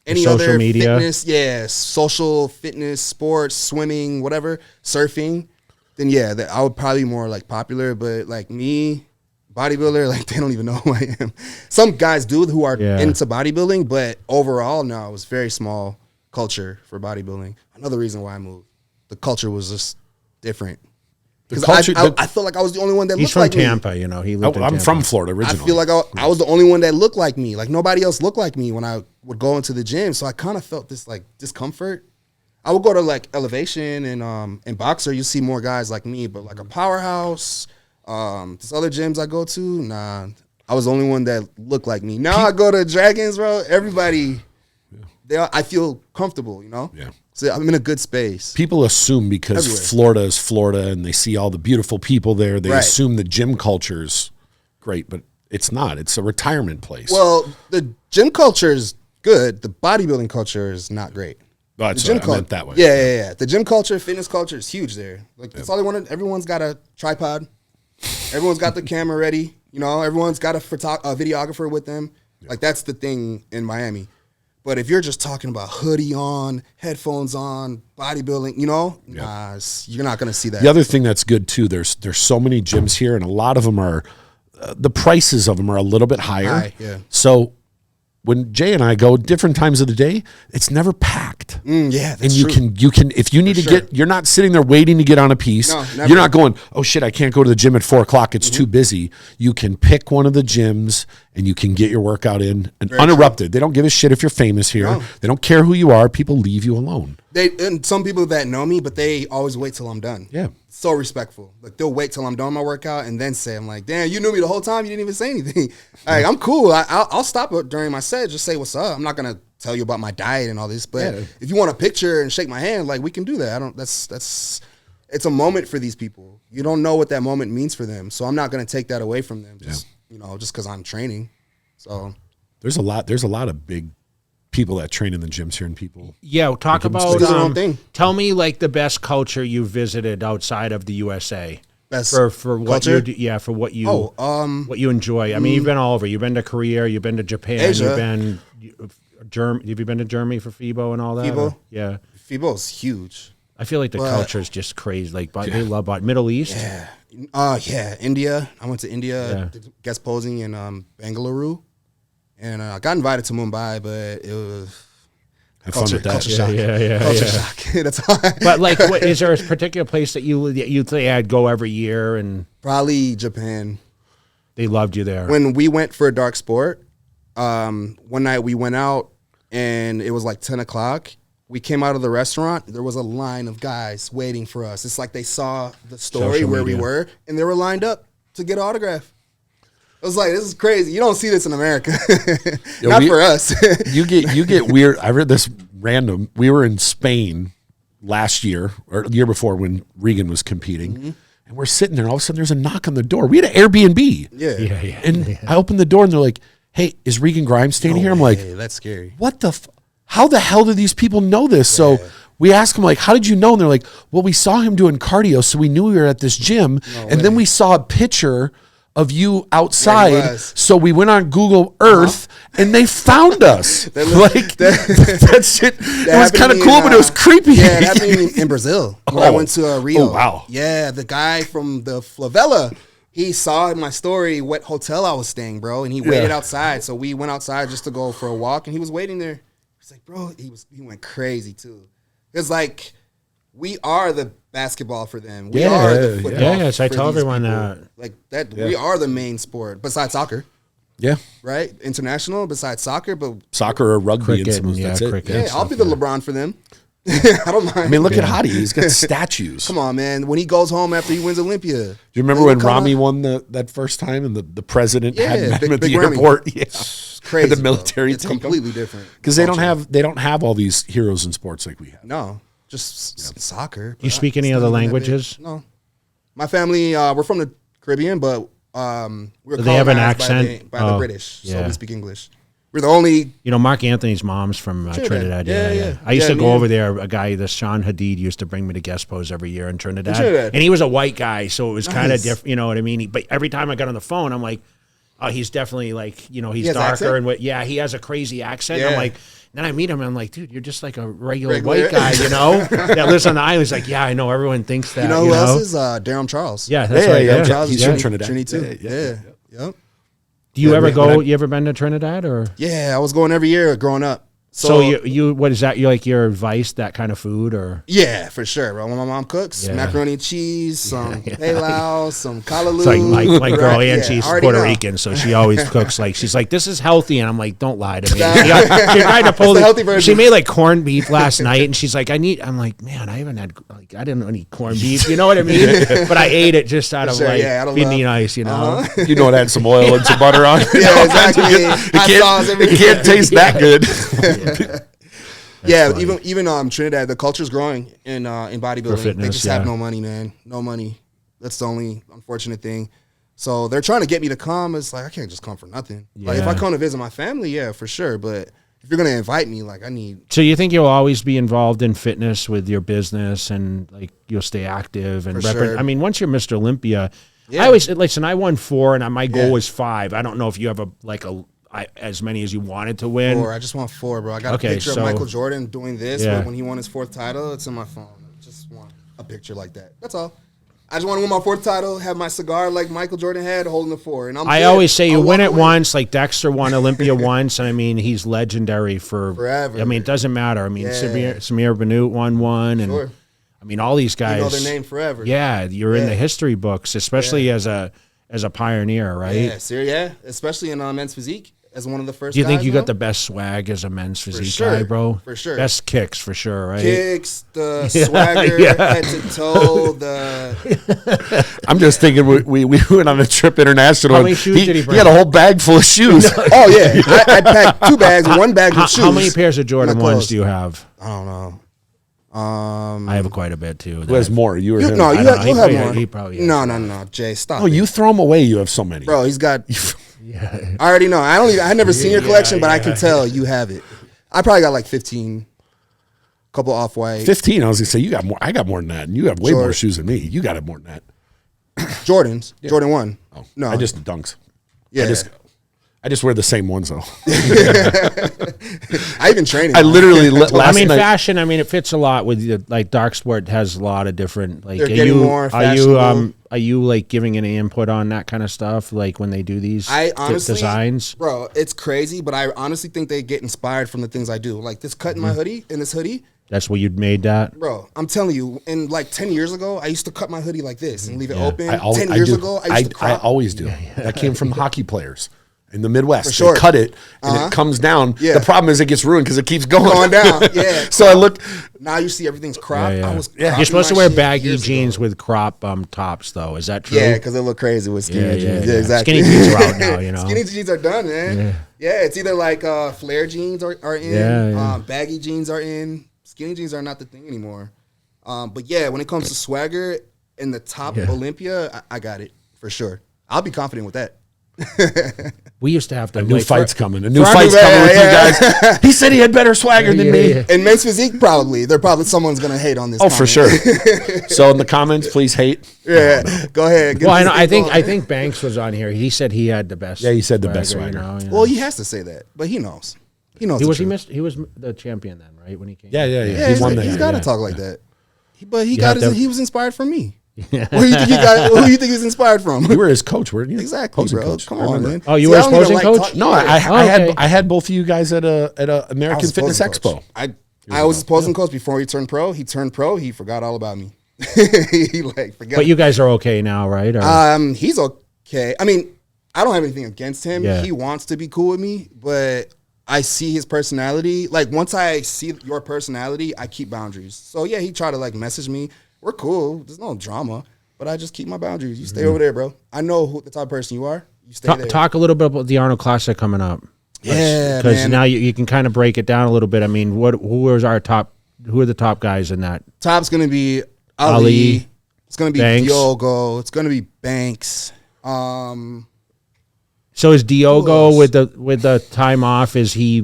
E: any
C: social
E: other
C: media
E: fitness, social fitness, sports, swimming, whatever, surfing, then I would probably be more like popular. But like me, bodybuilder, like they don't even know who I am. Some guys do who are into bodybuilding, but overall, no, it was very small culture for bodybuilding. Another reason why I moved. The culture was just different. Because I feel like I was the only one that looked like me.
C: He's from Tampa, you know. He lived in
D: I'm
C: Tampa.
D: from Florida originally.
E: I feel like I was the only one that looked like me. Like nobody else looked like me when I would go into the gym. So I kind of felt this like discomfort. I would go to like Elevation and in Boxer, you see more guys like me, but like a Powerhouse, this other gyms I go to, nah. I was the only one that looked like me. Now I go to Dragons, bro. Everybody, I feel comfortable, you know?
D: Yeah.
E: So I'm in a good space.
D: People assume because Florida is Florida and they see all the beautiful people there, they assume the gym culture's great, but it's not. It's a retirement place.
E: Well, the gym culture is good. The bodybuilding culture is not great.
D: That's what I meant that way.
E: Yeah. The gym culture, fitness culture is huge there. Like that's all they wanted. Everyone's got a tripod. Everyone's got the camera ready. You know, everyone's got a videographer with them. Like that's the thing in Miami. But if you're just talking about hoodie on, headphones on, bodybuilding, you know, nah, you're not going to see that.
D: The other thing that's good too, there's so many gyms here, and a lot of them are, the prices of them are a little bit higher. So when Jay and I go different times of the day, it's never packed.
E: Yeah, that's
D: and you
E: true.
D: can if you need to get, you're not sitting there waiting to get on a piece.
E: No, never.
D: You're not going, oh shit, I can't go to the gym at 4:00. It's too busy. You can pick one of the gyms and you can get your workout in and uninterrupted. They don't give a shit if you're famous here.
E: No.
D: They don't care who you are. People leave you alone.
E: And some people that know me, but they always wait till I'm done.
D: Yeah.
E: So respectful. Like they'll wait till I'm done my workout and then say, I'm like, damn, you knew me the whole time. You didn't even say anything. Like, I'm cool. I'll stop it during my set. Just say what's up. I'm not going to tell you about my diet and all this, but if you want a picture and shake my hand, like we can do that. It's a moment for these people. You don't know what that moment means for them. So I'm not going to take that away from them just because I'm training. So
D: there's a lot of big people that train in the gyms here and people.
C: Yeah, talk about
E: their own thing.
C: Tell me like the best culture you visited outside of the USA.
E: Best
C: for what
E: culture?
C: for what you enjoy. I mean, you've been all over. You've been to Korea, you've been to Japan,
E: Asia.
C: You've been Have you been to Germany for FIBO and all that?
E: FIBO?
C: Yeah.
E: FIBO's huge.
C: I feel like the culture is just crazy. Like they love Middle East.
E: Yeah. India. I went to India, guest posing in Bengaluru. And I got invited to Mumbai, but it was culture shock. Culture shock. That's all.
C: But like, is there a particular place that you say I'd go every year? And
E: probably Japan.
C: They loved you there.
E: When we went for a dark sport, one night we went out and it was like 10 o'clock. We came out of the restaurant. There was a line of guys waiting for us. It's like they saw the story where we were, and they were lined up to get an autograph. I was like, this is crazy. You don't see this in America. Not for us.
D: you get weird. I read this random. We were in Spain last year or the year before when Regan was competing. And we're sitting there and all of a sudden there's a knock on the door. We had an Airbnb.
E: Yeah.
D: And I opened the door and they're like, hey, is Regan Grimes standing here? I'm like,
E: that's scary.
D: What the how the hell do these people know this? So we asked them, like, how did you know? And they're like, well, we saw him doing cardio, so we knew we were at this gym. Then we saw a picture of you outside, so we went on Google Earth and they found us. That shit. It was kind of cool, but it was creepy.
E: Yeah, it happened in Brazil when I went to Rio.
D: Oh wow!
E: Yeah, the guy from the favela, he saw in my story what hotel I was staying, bro, and he waited outside. So we went outside just to go for a walk, and he was waiting there. He's like, bro, he went crazy too. It's like we are the basketball for them. We are the football.
C: Yes, I tell everyone
E: that. Like that, we are the main sport besides soccer.
D: Yeah.
E: Right? International besides soccer, but
D: soccer or rugby
C: cricket,
D: and some of that's it.
E: Yeah, I'll be the LeBron for them. I don't mind.
D: I mean, look at Hottie. He's got statues.
E: Come on, man. When he goes home after he wins Olympia.
D: Do you remember when Rami won that first time and the president had him at the airport? Yeah.
E: Crazy.
D: The military.
E: It's completely different.
D: Because they don't have all these heroes in sports like we have.
E: No. Just soccer.
C: Do you speak any other languages?
E: No. My family, we're from the Caribbean, but we're
C: they have an accent
E: by the British, so we speak English. We're the only.
C: You know, Mark Anthony's mom's from Trinidad. Yeah. I used to go over there. A guy, Sean Hadid, used to bring me to guest pose every year in Trinidad. And he was a white guy, so it was kind of different. You know what I mean? But every time I got on the phone, I'm like, oh, he's definitely like, you know, he's darker and what? Yeah, he has a crazy accent. I'm like. Then I meet him and I'm like, dude, you're just like a regular white guy, you know, that lives on the island. He's like, yeah, I know. Everyone thinks that.
E: You know who else is? Darren Charles.
C: Yeah, that's right.
E: Darren Charles.
D: He's from Trinidad.
E: Trinity too. Yep.
C: Do you ever go? You ever been to Trinidad or?
E: Yeah, I was going every year growing up.
C: So you what is that? You like your advice, that kind of food or?
E: Yeah, for sure, bro. When my mom cooks, macaroni and cheese, some palau, some callaloo.
C: It's like my girl Angie's Puerto Rican, so she always cooks like she's like, this is healthy, and I'm like, don't lie to me. She tried to pull the healthy version. She made like corned beef last night, and she's like, I'm like, man, I haven't had I didn't know any corned beef. You know what I mean? But I ate it just out of being nice, you know.
D: You know, it had some oil and some butter on it.
E: Yeah, exactly.
D: It can't taste that good.
E: Even Trinidad, the culture's growing in bodybuilding.
C: Fitness,
E: they just have no money, man. No money. That's the only unfortunate thing. So they're trying to get me to come. It's like I can't just come for nothing. Like if I come to visit my family, yeah, for sure. But if you're gonna invite me, like I need.
C: So you think you'll always be involved in fitness with your business and like you'll stay active and
E: sure.
C: I mean, once you're Mr. Olympia, I always listen. I won 4 and my goal was 5. I don't know if you have as many as you wanted to win.
E: 4. I just want 4, bro. I got a picture of Michael Jordan doing this when he won his 4th title. It's in my phone. I just want a picture like that. That's all. I just want to win my 4th title, have my cigar like Michael Jordan had, holding the 4. And
C: I always say you win it once, like Dexter won Olympia once, and I mean he's legendary for
E: forever.
C: I mean it doesn't matter. I mean Samir Bannout won one, and I mean all these guys.
E: You know their name forever.
C: Yeah, you're in the history books, especially as a pioneer, right?
E: Yeah, especially in men's physique. as one of the first.
C: Do you think
E: guys,
C: you
E: though.
C: got the best swag as a men's physique
E: sure.
C: guy, bro?
E: For sure.
C: Best kicks for sure, right?
E: Kicks, the swagger, head to toe,
D: I'm just thinking we went on a trip international.
C: How many shoes did he bring?
D: He had a whole bag full of shoes.
E: Oh yeah, I packed 2 bags, 1 bag with shoes.
C: How many pairs of Jordan
E: My
C: 1s
E: clothes.
C: do you have?
E: I don't know.
C: I have quite a bit too.
D: Who has more? You or him?
E: No,
C: I
E: you'll
C: don't know.
E: have
C: He-
E: more.
C: he probably has
E: no, Jay, stop.
D: Oh, you throw them away. You have so many.
E: Bro, he's got. I already know. I never seen your collection, but I can tell you have it. I probably got like 15. Couple off-white.
D: 15. I was gonna say you got more. I got more than that, and you have way
E: Sure.
D: more shoes than me. You got it more than that.
E: Jordans. Jordan 1.
D: Oh,
E: No.
D: I just dunks.
E: Yeah.
D: I just wear the same ones though.
E: I even train.
D: I literally
C: I
D: last
C: mean,
D: night.
C: fashion. I mean, it fits a lot with the, like dark sport has a lot of different. Like,
E: They're
C: are
E: getting
C: you
E: more
C: are you
E: fashionable.
C: are you like giving any input on that kind of stuff? Like when they do these
E: I honestly,
C: designs.
E: bro, it's crazy, but I honestly think they get inspired from the things I do. Like this cut in my hoodie, in this hoodie,
C: That's what you'd made that.
E: bro. I'm telling you, in like 10 years ago, I used to cut my hoodie like this and leave it
C: Yeah.
E: open.
D: I always,
E: 10 years
D: do.
E: ago, I used to crop.
D: always do. That came from hockey players in the Midwest.
E: For sure.
D: They cut it and it comes down.
E: Yeah.
D: The problem is it gets ruined because it keeps going.
E: Going down, yeah.
D: So I look.
E: Now you see everything's cropped.
C: Yeah, yeah.
E: I was
C: You're
E: cropping
C: supposed to
E: my
C: wear
E: shit
C: baggy
E: years
C: jeans
E: ago.
C: with crop tops, though. Is that true?
E: Yeah, because it look crazy with skinny jeans. Yeah,
C: yeah.
E: exactly.
C: Skinny jeans are out now, you know.
E: Skinny jeans are done, man. Yeah, it's either like flare jeans are in,
C: Yeah.
E: baggy jeans are in. Skinny jeans are not the thing anymore. But yeah, when it comes to swagger in the top of Olympia, I got it for sure. I'll be confident with that.
C: We used to have to.
D: A new
C: like,
D: fight's
C: for-
D: coming. A new
E: for
D: fight's
E: everybody,
D: coming with
E: yeah.
D: you guys. He said he had better swagger than me.
C: yeah.
E: In men's physique, probably someone's gonna hate on this.
D: Oh, for
E: comment.
D: sure. So in the comments, please hate.
E: Yeah, go ahead. Get
C: Well,
E: this
C: I
E: thing
C: think
E: going.
C: I think Banks was on here. He said he had the best.
D: Yeah, he said the best swagger.
C: You know.
E: Well, he has to say that, but he knows. He knows.
C: He
E: the
C: was
E: truth.
C: he was the champion then, right? When he came.
D: Yeah.
E: Yeah,
D: He won that.
E: he's got to
C: yeah.
E: talk like that. But he
C: have to-
E: he was inspired from me. Who do you think who do you think he's inspired from?
D: You were his coach, weren't you?
E: Exactly,
D: Opposing
E: bro.
D: coach.
E: Come
D: I
E: on,
D: remember.
E: man.
C: Oh, you
E: See,
C: were
E: I
C: his
E: don't even
C: opposing
E: like
C: coach?
E: talking-
D: No,
E: Yeah.
D: I had both of you guys at a
E: I
D: American
E: was
D: Fitness
E: opposing
D: Expo.
E: coach. I was his opposing coach before he turned pro. He turned pro. He forgot all about me. He like forgot.
C: But you guys are okay now, right? Or,
E: He's okay. I mean, I don't have anything against him.
C: Yeah.
E: He wants to be cool with me, but I see his personality. Like once I see your personality, I keep boundaries. So yeah, he tried to like message me. We're cool. There's no drama, but I just keep my boundaries. You stay over there, bro. I know who the type of person you are. You stay there.
C: talk a little bit about the Arnold Classic coming up.
E: Yeah,
C: Because
E: man.
C: now you can kind of break it down a little bit. I mean, who are the top guys in that?
E: Top's gonna be Ali.
C: Ali.
E: It's gonna be
C: Banks.
E: Diogo. It's gonna be Banks.
C: So is Diogo
E: Who else?
C: with the time off? Is he?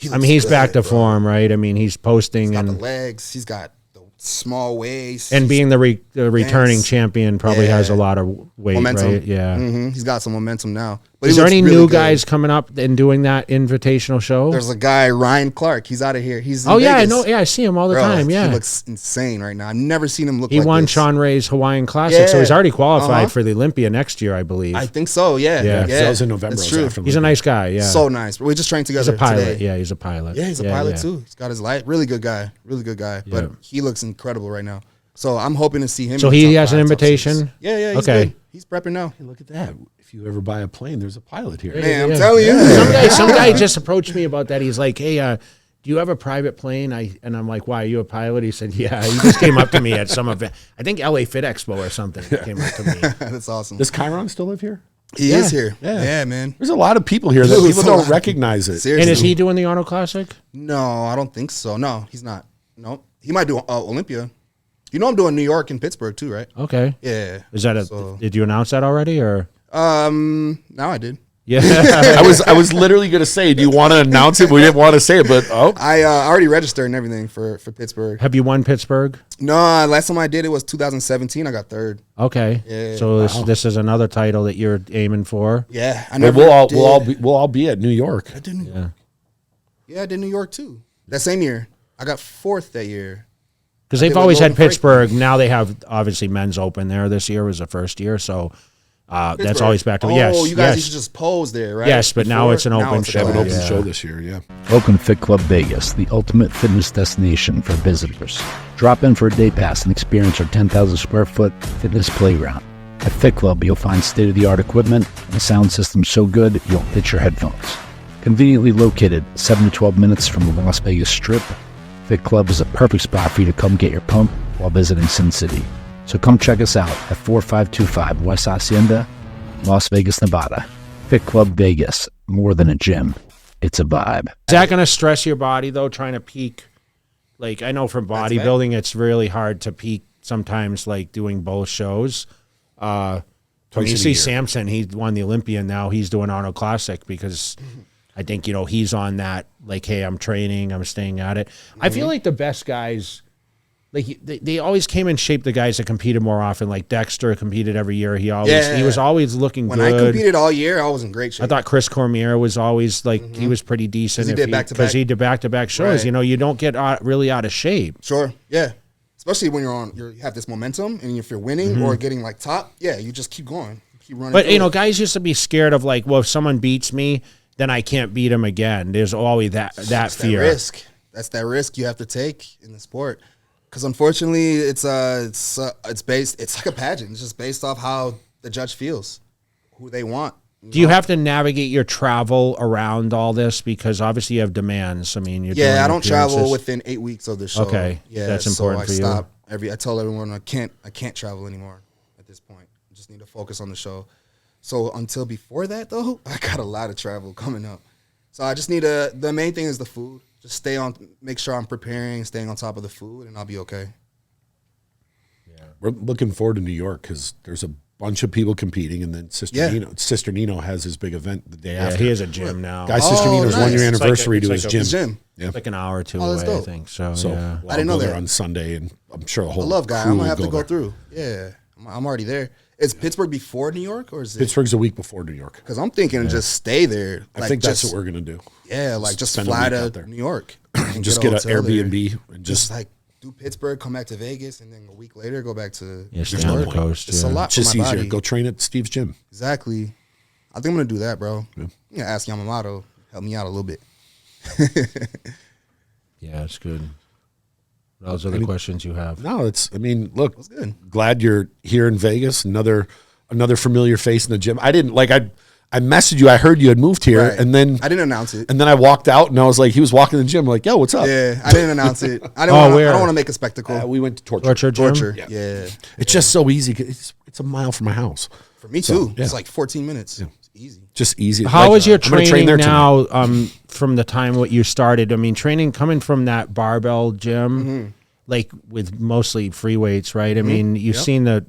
C: I
E: looks
C: mean, he's back
E: good,
C: to
E: bro.
C: form, right? I mean, he's posting
E: He's got the
C: and
E: legs. He's got the small waist.
C: being the returning
E: Banks.
C: champion probably has a lot of weight,
E: momentum.
C: right? Yeah.
E: He's got some momentum now. But
C: Is
E: he
C: there
E: looks
C: any
E: really
C: new
E: good.
C: guys coming up and doing that invitational show?
E: There's a guy, Ryan Clark. He's out of here. He's in
C: Oh yeah, I
E: Vegas.
C: know. Yeah, I see him all the
E: Bro,
C: time. Yeah,
E: he looks insane right now. I've never seen him look.
C: he
E: like
C: won
E: this.
C: Sean Ray's Hawaiian Classic, so
E: Yeah.
C: he's already qualified
E: Uh-huh.
C: for the Olympia next year, I believe.
E: I think so. Yeah,
C: Yeah.
E: yeah.
D: That was in November.
E: That's
D: It was
E: true.
D: after
C: He's a nice guy. Yeah,
E: So nice. We just trained together.
C: he's a pilot.
E: Today.
C: Yeah, he's a pilot.
E: Yeah, he's a pilot
C: yeah.
E: too. He's got his light. Really good guy. Really good guy.
C: Yeah.
E: But he looks incredible right now. So I'm hoping to see him.
C: So
E: in the
C: he
E: top
C: has an
E: 5, top 6.
C: invitation?
E: Yeah. He's
C: Okay.
E: good. He's prepping now.
D: Look at that. If you ever buy a plane, there's a pilot here.
E: Man, I'm
C: Yeah.
E: telling you.
C: Some guy just approached me about that. He's like, "Hey, do you have a private plane?" And I'm like, "Why? Are you a pilot?" He said, "Yeah." He just came up to me at some event. I think LA Fit Expo or something. He came up to me.
E: That's awesome.
D: Does Chiron still live here?
E: He is here.
D: Yeah.
E: Yeah, man.
D: There's a lot of people here that
E: Dude,
D: people
E: so
D: don't
E: loud.
D: recognize it.
E: Seriously.
C: And is he doing the Arnold Classic?
E: No, I don't think so. No, he's not. No, he might do Olympia. You know, I'm doing New York and Pittsburgh too, right?
C: Okay.
E: Yeah.
C: Is that
E: So-
C: did you announce that already or?
E: Now I did.
C: Yeah.
D: I was literally gonna say, do you want to announce it? We didn't want to say it, but
E: I already registered and everything for Pittsburgh.
C: Have you won Pittsburgh?
E: No, last time I did it was 2017. I got third.
C: Okay.
E: Yeah.
C: So this is another title that you're aiming for.
E: Yeah, I
D: Well,
E: never.
D: we'll all be at New York.
E: I did I did New York too. That same year, I got fourth that year.
C: Because
E: I
C: they've
E: did with
C: always had
E: Golden Frank.
C: Pittsburgh. Now they have obviously men's open there. This year was the first year, so that's
E: Pittsburgh.
C: always back to
E: Oh,
C: yes.
E: you guys
C: yes.
E: used to just pose there, right?
C: Yes, but now
E: Before?
C: it's an open
E: it's a
C: show.
D: Have an
E: class.
D: open
C: Yeah.
D: show this year, yeah.
G: Welcome to Fit Club Vegas, the ultimate fitness destination for visitors. Drop in for a day pass and experience our 10,000 square foot fitness playground. At Fit Club, you'll find state-of-the-art equipment and a sound system so good you'll hit your headphones. Conveniently located 7 to 12 minutes from the Las Vegas Strip, Fit Club is a perfect spot for you to come get your pump while visiting Sin City. So come check us out at 4525 West Hacienda, Las Vegas, Nevada. Fit Club Vegas, more than a gym, it's a vibe.
C: Is that going to stress your body, though, trying to peak? Like, I know for bodybuilding, it's really hard to peak sometimes, like, doing both shows. You see Samson, he won the Olympia, and now he's doing Arnold Classic because I think, you know, he's on that, like, hey, I'm training, I'm staying at it. I feel like the best guys, like, they always came in shape, the guys that competed more often. Like, Dexter competed every year. He was always looking good.
E: When I competed all year, I was in great shape.
C: I thought Chris Cormier was always, like, he was pretty decent. Because he did back-to-back shows.
E: Right.
C: You know, you don't get really out of shape.
E: Sure, yeah. Especially when you have this momentum, and if you're winning or getting, like, top, yeah, you just keep going. Keep running.
C: But, you know, guys used to be scared of, like, well, if someone beats me, then I can't beat him again. There's always that fear.
E: That risk. That's that risk you have to take in the sport. Because unfortunately, it's like a pageant. It's just based off how the judge feels, who they want.
C: Do you have to navigate your travel around all this? Because obviously you have demands. I mean,
E: I don't travel within 8 weeks of the show.
C: Okay,
E: yeah,
C: that's important for you.
E: I tell everyone I can't travel anymore at this point. I just need to focus on the show. So until before that, though, I got a lot of travel coming up. So I just need the main thing is the food. Just make sure I'm preparing, staying on top of the food, and I'll be okay.
D: Yeah. We're looking forward to New York because there's a bunch of people competing, and then Sister Nino has his big event the day after.
C: He has a gym now.
D: Guy Sister Nino's
E: nice.
D: 1 year anniversary to his
E: His
D: gym.
E: gym.
D: Yeah.
C: Like an hour or two
E: that's
C: away, I
E: dope.
C: think. So
D: I
E: didn't know
D: there
E: that.
D: on Sunday, and I'm sure the whole
E: I love Guy.
D: crew
E: I'm
D: will
E: gonna have to go
D: there.
E: through. Yeah, I'm already there. Is Pittsburgh before New York, or is it?
D: Pittsburgh's a week before New York.
E: Because I'm thinking just stay there.
D: I think that's what we're gonna do.
E: Yeah, like just
D: Spend a
E: fly
D: week out
E: to
D: there.
E: New York. And
D: Just
E: get
D: get
E: a
D: an
E: hotel there.
D: Airbnb and
E: Just like do Pittsburgh, come back to Vegas, and then a week later go back to
C: stay on the coast.
E: It's a lot
D: it's just
E: for my
D: easier.
E: body.
D: Go train at Steve's gym.
E: Exactly. I think I'm gonna do that, bro. Yeah. I'm gonna ask Yamamoto help me out a little bit.
C: Yeah, it's good. Those are the questions you have.
D: No, look,
E: That's good.
D: glad you're here in Vegas. Another familiar face in the gym. I messaged you. I heard you had moved here,
E: Right.
D: and then
E: I didn't announce it.
D: And then I walked out, and I was like, he was walking in the gym. I'm like, yo, what's up?
E: Yeah, I didn't announce it. I don't want to make a spectacle.
D: We went to Torture.
E: Torture.
D: Yeah.
E: Yeah.
D: It's just so easy. It's a mile from my house.
E: For me too.
D: yeah.
E: It's like 14 minutes.
D: Yeah.
E: It's easy.
D: Just easy.
C: How is your
D: I'm gonna train
C: training
D: there
C: now from the time what you started? I mean, training coming from that barbell gym, like with mostly free weights, right? I mean, you've seen the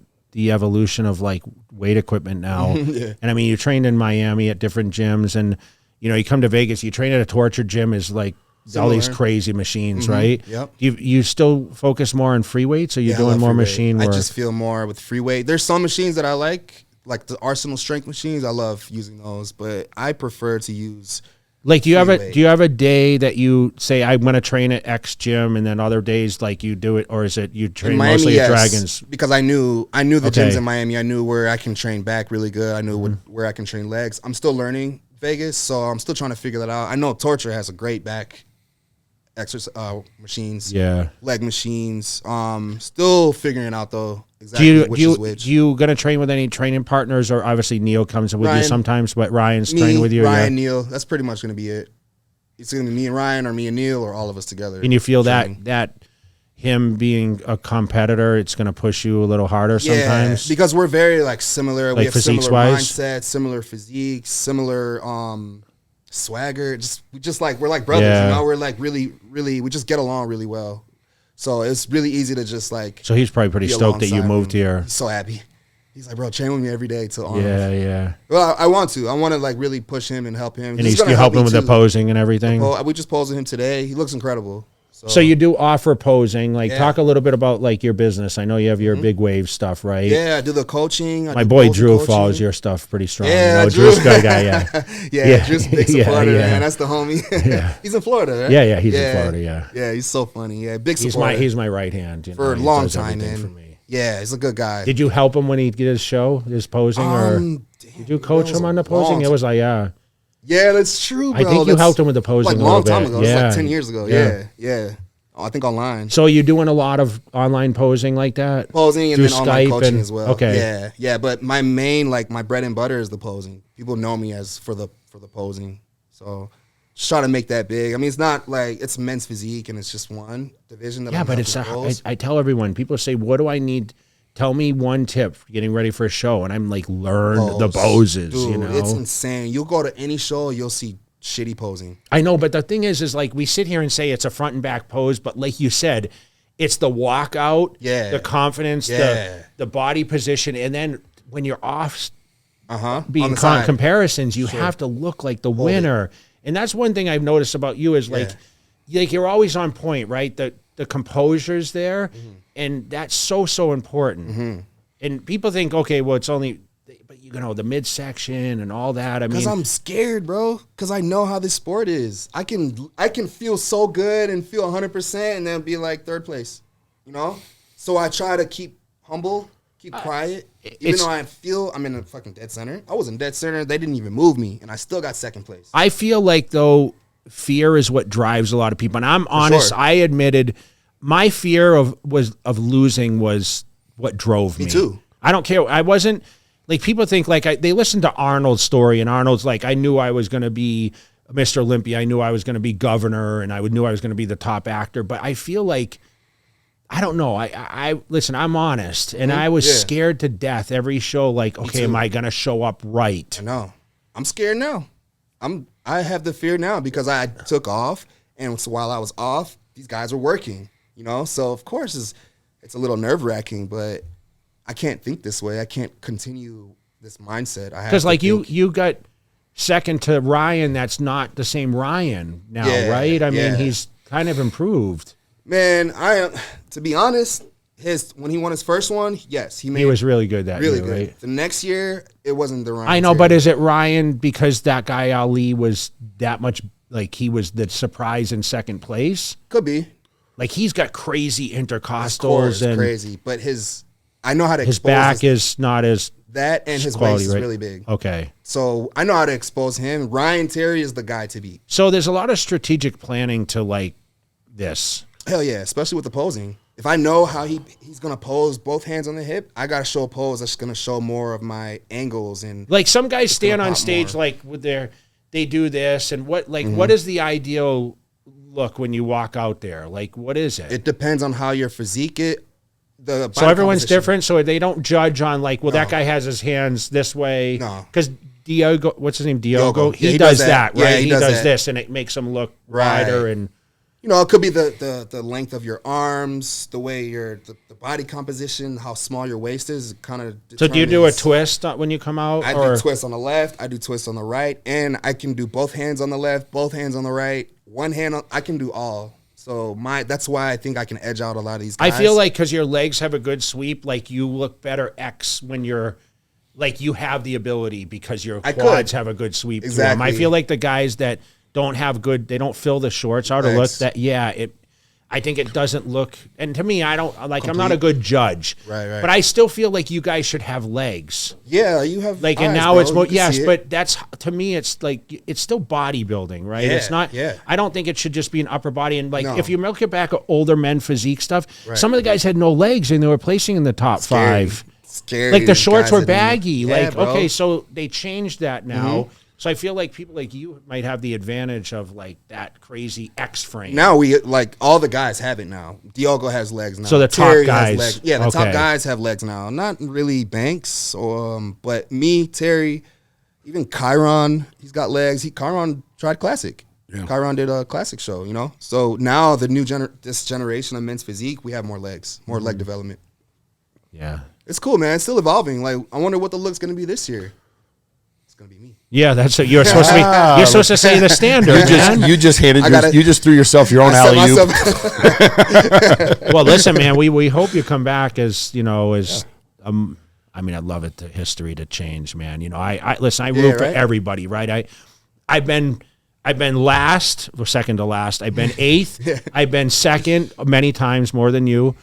C: evolution of like weight equipment now. And I mean, you trained in Miami at different gyms, and you know, you come to Vegas, you train at a Torture gym is like all these crazy machines, right?
E: Yep.
C: You still focus more on free weights, or you're
E: I
C: doing
E: love
C: more
E: free weight.
C: machine
E: I
C: work?
E: just feel more with free weight. There's some machines that I like the Arsenal strength machines. I love using those, but I prefer to use
C: Like, do you
E: free
C: have a day that you say I'm going to train at X gym, and then other days like you do it, or is it you train
E: Miami,
C: mostly at
E: yes,
C: Dragons?
E: because I knew the
C: Okay.
E: gyms in Miami. I knew where I can train back really good. I knew where I can train legs. I'm still learning Vegas, so I'm still trying to figure that out. I know Torture has a great back exercise machines, leg machines. Still figuring it out though. Exactly which is which.
C: You gonna train with any training partners, or obviously Neil comes in with you
E: Ryan,
C: sometimes, but Ryan's training with you.
E: Ryan, Neil. That's pretty much gonna be it. It's gonna be me and Ryan, or me and Neil, or all of us together.
C: And you feel
E: training.
C: that him being a competitor, it's gonna push you a little harder sometimes.
E: because we're very like similar. We
C: Like
E: have similar
C: physiques-wise?
E: mindsets, similar physiques, similar swagger. We're like brothers.
C: Yeah.
E: You know, we're like really, really. We just get along really well. So it's really easy to just like.
C: So he's probably pretty
E: be
C: stoked that you
E: alongside
C: moved
E: him.
C: here.
E: He's so happy. He's like, bro, train with me every day till Arnold.
C: Yeah.
E: Well, I want to. I want to like really push him and help him.
C: And
E: He's gonna
C: you help him
E: me
C: with the
E: too.
C: posing and everything.
E: We just posed with him today. He looks incredible.
C: So you do offer posing. Like,
E: Yeah.
C: talk a little bit about like your business. I know you have your big wave stuff, right?
E: Yeah, I do the coaching.
C: My boy Drew follows your stuff pretty strong.
E: Yeah,
C: you know,
E: Drew.
C: Drew's a good guy. Yeah,
E: Drew's a big supporter, man. That's the homie. He's in Florida, right?
C: Yeah, he's in Florida. Yeah,
E: yeah, he's so funny. Yeah, big
C: he's
E: supporter.
C: my right hand
E: for a
C: He
E: long
C: does
E: time,
C: everything
E: man.
C: for me.
E: Yeah, he's a good guy.
C: Did you help him when he did his show, his posing, or did you coach him on the posing? It was like,
E: Yeah, that's true, bro.
C: I think you helped him with the posing
E: like
C: a
E: long
C: little
E: time
C: bit.
E: ago. It was like 10 years ago. Yeah. Oh, I think online.
C: So you're doing a lot of online posing like that?
E: Posing and
C: through
E: then online
C: Skype
E: coaching as well.
C: Okay.
E: Yeah. But my main, like my bread and butter is the posing. People know me as for the posing. So Just try to make that big. I mean, it's not like it's men's physique and it's just one division. That
C: Yeah,
E: I'm
C: but
E: helping
C: it's
E: pose.
C: I tell everyone, people say, what do I need? Tell me one tip for getting ready for a show. And I'm like, learn the poses,
E: Dude,
C: you know?
E: it's insane. You'll go to any show, you'll see shitty posing.
C: I know, but the thing is like we sit here and say it's a front and back pose, but like you said, it's the walkout, the confidence, the body position, and then when you're off being comparisons, you have to look like the winner. And that's one thing I've noticed about you is like you're always on point, right? The composure's there, and that's so important. And people think, okay, well, it's only, but you know, the midsection and all that. I mean,
E: because I'm scared, bro. Because I know how this sport is. I can feel so good and feel 100%, and then be like third place. You know. So I try to keep humble, keep quiet. Even though I feel I'm in a fucking dead center. I was in dead center. They didn't even move me, and I still got second place.
C: I feel like though fear is what drives a lot of people, and I'm honest.
E: Sure.
C: I admitted my fear of losing was what drove me.
E: Me too.
C: I don't care. I wasn't like people think like they listen to Arnold's story, and Arnold's like, I knew I was going to be Mr. Olympia. I knew I was going to be governor, and I knew I was going to be the top actor. But I feel like I don't know. I listen. I'm honest, and I was scared to death every show. Like, okay, am I going to show up right?
E: I know. I'm scared now. I have the fear now because I took off, and so while I was off, these guys were working. You know, so of course it's a little nerve-wracking, but I can't think this way. I can't continue this mindset.
C: Because like you got second to Ryan. That's not the same Ryan now, right? I mean, he's kind of improved.
E: Man, to be honest, when he won his first one, yes, he
C: was really good that year, right?
E: The next year, it wasn't the Ryan.
C: I know, but is it Ryan because that guy Ali was that much like he was the surprise in second place?
E: Could be.
C: Like he's got crazy intercostals
E: Course,
C: and
E: crazy, but I know how to
C: his
E: expose
C: back is not as
E: that, and his
C: quality,
E: waist is
C: right?
E: really big.
C: Okay,
E: so I know how to expose him. Ryan Terry is the guy to beat.
C: So there's a lot of strategic planning to like this.
E: Hell yeah, especially with the posing. If I know how he's gonna pose, both hands on the hip, I gotta show a pose that's gonna show more of my angles and
C: like some guys stand on stage like with they do this and what what is the ideal look when you walk out there? Like what is it?
E: It depends on how your physique is. So
C: everyone's different. So they don't judge on like, well, that guy has his hands this way.
E: No,
C: because Diogo, what's his name? Diogo. He does that, right? He does this, and it makes him look wider and.
E: You know, it could be the length of your arms, the way the body composition, how small your waist is, kind of.
C: So do you do a twist when you come out?
E: I do twist on the left, I do twist on the right, and I can do both hands on the left, both hands on the right, one hand on. I can do all. So that's why I think I can edge out a lot of these guys.
C: I feel like because your legs have a good sweep, like you look better when you're. Like you have the ability because your quads have a good sweep.
E: Exactly.
C: Through them. I feel like the guys that don't have good, they don't fill the shorts out or look that. I think it doesn't look. And to me, I don't like. Complete. I'm not a good judge.
E: Right.
C: But I still feel like you guys should have legs.
E: Yeah, you have.
C: Like, and now it's more. Yes, but that's to me. It's like it's still bodybuilding, right?
E: Yeah,
C: it's not.
E: Yeah.
C: I don't think it should just be an upper body. And like, if you look back at older men physique stuff, some of the guys had no legs and they were placing in the top 5.
E: Scary.
C: Like the shorts were baggy.
E: Yeah,
C: like, okay, so they changed that now. So I feel like people like you might have the advantage of like that crazy X frame.
E: Now we like all the guys have it now. Diogo has legs now.
C: So the
E: Terry
C: top guys,
E: has legs. Yeah, the top guys have legs now. Not really Banks but me, Terry, even Chiron, he's got legs. Chiron tried Classic. Yeah. Chiron did a Classic show, you know. So now the new this generation of men's physique, we have more legs, more leg development.
C: Yeah.
E: It's cool, man. It's still evolving. Like, I wonder what the look's going to be this year. It's going to be me.
C: Yeah, that's what you're supposed to be. You're supposed to say the standard, man.
D: You just you just threw yourself your own alley-oop.
C: Well, listen, man, we hope you come back as, you know, as I mean, I'd love it, the history to change, man. You know, I listen, I root for everybody, right? I've been last, or second to last. I've been 8th. I've been second many times more than you.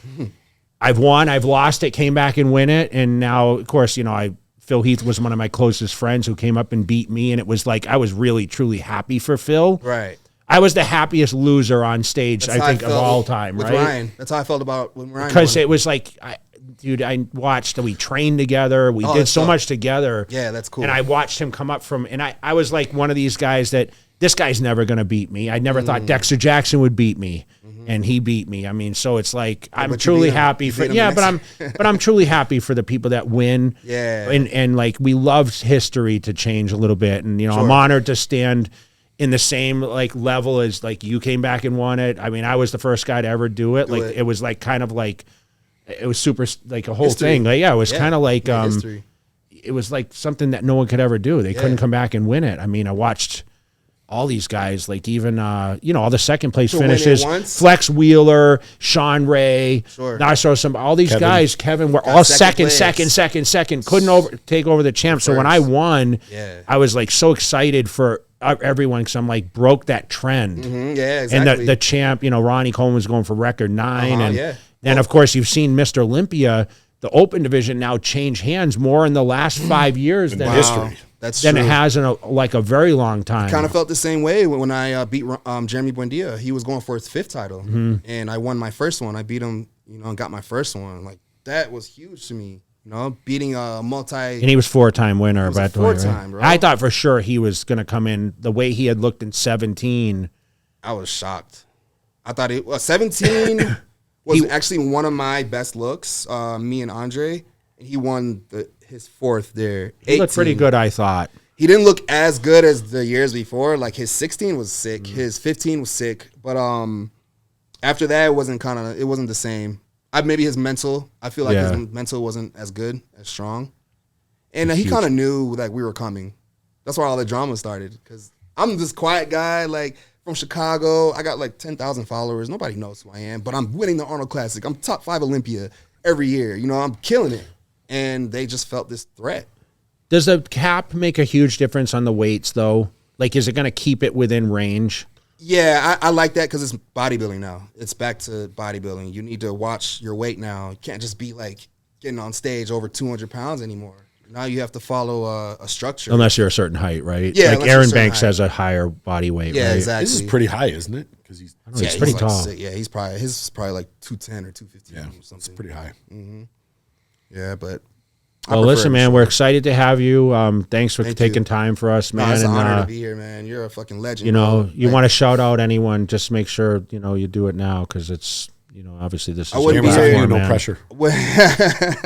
C: I've won, I've lost it, came back and win it, and now, of course, you know, Phil Heath was one of my closest friends who came up and beat me, and it was like I was really, truly happy for Phil.
E: Right.
C: I was the happiest loser on stage, I think, of all time,
E: with
C: right?
E: Ryan. That's how I felt about when Ryan
C: because
E: won.
C: it was like, I watched, we trained together, we did so much together.
E: Yeah, that's cool.
C: And I watched him come up from, and I was like one of these guys that this guy's never going to beat me. I never thought Dexter Jackson would beat me, and he beat me. I mean, so it's like I'm truly happy for but I'm truly happy for the people that win.
E: Yeah,
C: and like we love history to change a little bit, and I'm honored to stand in the same like level as like you came back and won it. I mean, I was the first guy to ever do it. It was like kind of like it was super like a whole thing. Like it was kind of like
E: history.
C: It was like something that no one could ever do. They couldn't come back and win it. I mean, I watched all these guys, like even all the second place finishes, Flex Wheeler, Sean Ray, all these guys, Kevin, were all second. Couldn't take over the champ. So when I won, I was like so excited for everyone because I'm like broke that trend.
E: Yeah, exactly.
C: And the champ, Ronnie Coleman was going for record 9, and of course you've seen Mr. Olympia. The open division now changed hands more in the last 5 years than
D: history.
E: That's
C: than
E: true.
C: it has in a very long time.
E: Kind of felt the same way when I beat Jeremy Buendia. He was going for his 5th title, and I won my first one. I beat him, and got my first one. Like that was huge to me. Beating a
C: and he was 4-time winner.
E: He was a 4-time, bro.
C: I thought for sure he was going to come in the way he had looked in 17.
E: I was shocked. I thought 17 was actually one of my best looks. Me and Andre, and he won his 4th there.
C: He looked pretty good, I thought.
E: He didn't look as good as the years before. Like his 16 was sick, his 15 was sick, but after that it wasn't the same. Maybe his mental. I feel like his mental wasn't as good, as strong, and he kind of knew that we were coming. That's why all the drama started. Because I'm this quiet guy, like from Chicago. I got like 10,000 followers. Nobody knows who I am, but I'm winning the Arnold Classic. I'm top 5 Olympia every year. I'm killing it. And they just felt this threat.
C: Does the cap make a huge difference on the weights, though? Like, is it going to keep it within range?
E: Yeah, I like that because it's bodybuilding now. It's back to bodybuilding. You need to watch your weight now. You can't just be like getting on stage over 200 pounds anymore. Now you have to follow a structure.
C: Unless you're a certain height, right?
E: Yeah,
C: like Aaron Banks has a higher body weight,
E: yeah,
C: right?
E: exactly.
D: This is pretty high, isn't it? Because
C: he's pretty tall.
E: Yeah, his is probably like 210 or 215 or something.
D: It's pretty high.
E: Yeah, but
C: well, listen, man, we're excited to have you. Thanks for taking time for us, man.
E: It's an honor to be here, man. You're a fucking legend.
C: You want to shout out anyone? Just make sure you do it now because it's obviously this is
E: I wouldn't be
C: here,
D: no pressure.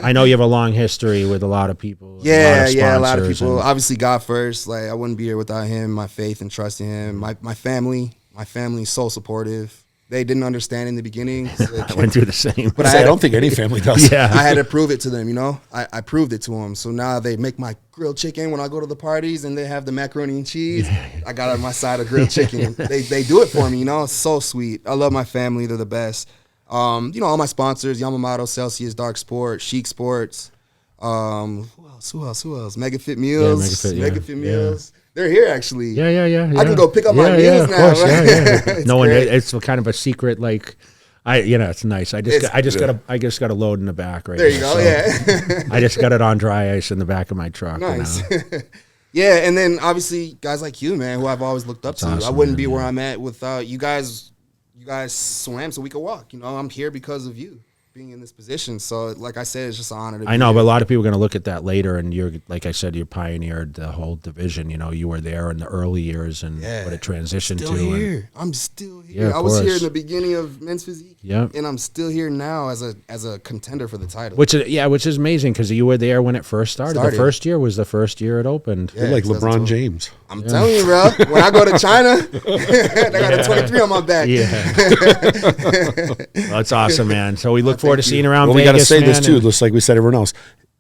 C: I know you have a long history with a lot of people.
E: A lot of people. Obviously, God first. Like I wouldn't be here without him. My faith and trust in him. My family's so supportive. They didn't understand in the beginning.
C: I went through the same.
E: But
D: I don't think any family does.
C: Yeah.
E: I had to prove it to them, I proved it to them. So now they make my grilled chicken when I go to the parties and they have the macaroni and cheese. I got on my side of grilled chicken. They do it for me, It's so sweet. I love my family. They're the best. All my sponsors, Yamamoto, Celsius, Dark Sport, Chic Sports. Who else? Mega Fit Meals. Mega Fit Meals. They're here actually.
C: Yeah.
E: I can go pick up my meals now.
C: Course,
E: right?
C: No one. It's kind of a secret. Like, it's nice. I just got a load in the back right.
E: There you go. Yeah.
C: I just got it on dry ice in the back of my truck.
E: Nice. Yeah, and then obviously guys like you, man, who I've always looked up to.
C: Awesome,
E: I wouldn't be where I'm at without you guys. You guys swam so we could walk. I'm here because of you being in this position. So, like I said, it's just an honor to be
C: I know,
E: here.
C: but a lot of people are going to look at that later, and you're, like I said, you pioneered the whole division. You were there in the early years and what it transitioned
E: still
C: to.
E: Here. I'm still here.
C: Yeah,
E: I was here
C: course.
E: in the beginning of men's physique, and I'm still here now as a contender for the title.
C: Which is amazing because you were there when it first started. The first year was the first year it opened.
E: Yeah,
D: You're like LeBron James.
E: I'm telling you, bro. When I go to China, I got a 23 on my back.
C: Yeah. Well, that's awesome, man. So we look forward to seeing you around
D: Well, we
C: Vegas,
D: got to say this
C: man,
D: too, just like we said everyone else.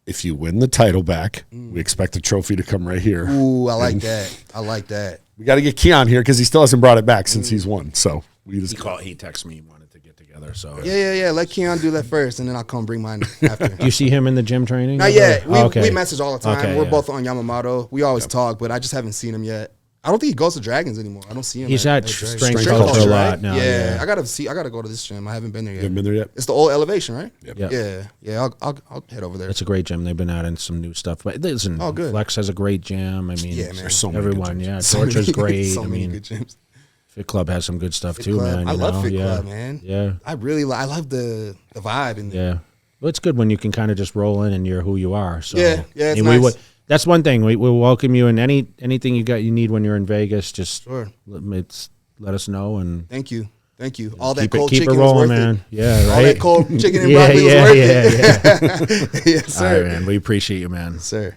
D: If you win the title back, we expect the trophy to come right here.
E: Ooh, I like that.
D: We got to get Keon here because he still hasn't brought it back since he's won. So we just
C: He texted me, he wanted to get together. So
E: Yeah. Let Keon do that first, and then I'll come bring mine after.
C: Do you see him in the gym training?
E: Not yet. We
C: Okay.
E: message all the time.
C: Okay,
E: We're
C: yeah.
E: both on Yamamoto. We always talk, but I just haven't seen him yet. I don't think he goes to Dragons anymore. I don't see him.
C: He's at
E: Dragons.
C: Strength Culture a lot now.
E: Yeah,
C: Yeah.
E: I gotta go to this gym. I haven't been there yet.
D: haven't been there yet?
E: It's the old Elevation, right?
C: Yep.
E: Yeah. I'll head over there.
C: It's a great gym. They've been adding some new stuff. But listen,
E: good.
C: Flex has a great gym. I mean,
E: Yeah, man.
D: There's so many good
C: everyone,
D: gyms.
C: yeah.
E: So
C: Torture's
E: many-
C: great.
E: So
C: I
E: many
C: mean,
E: good gyms.
C: Fit Club has some good stuff
E: Fit
C: too,
E: Club.
C: man.
E: I
C: you
E: love
C: know?
E: Fit
C: Yeah.
E: Club, man.
C: Yeah.
E: I love the vibe in there.
C: Yeah. Well, it's good when you can kind of just roll in and you're who you are. So
E: Yeah, it's
C: and
E: nice.
C: that's one thing. We'll welcome you, and anything you need when you're in Vegas, just let us know. And
E: thank you. All that cold
C: keep
E: chicken
C: it rolling,
E: was worth
C: man.
E: it.
C: Yeah, right.
E: All that cold chicken and broccoli was worth it. Yes,
C: All
E: sir.
C: right, man. We appreciate you, man.
E: Sir.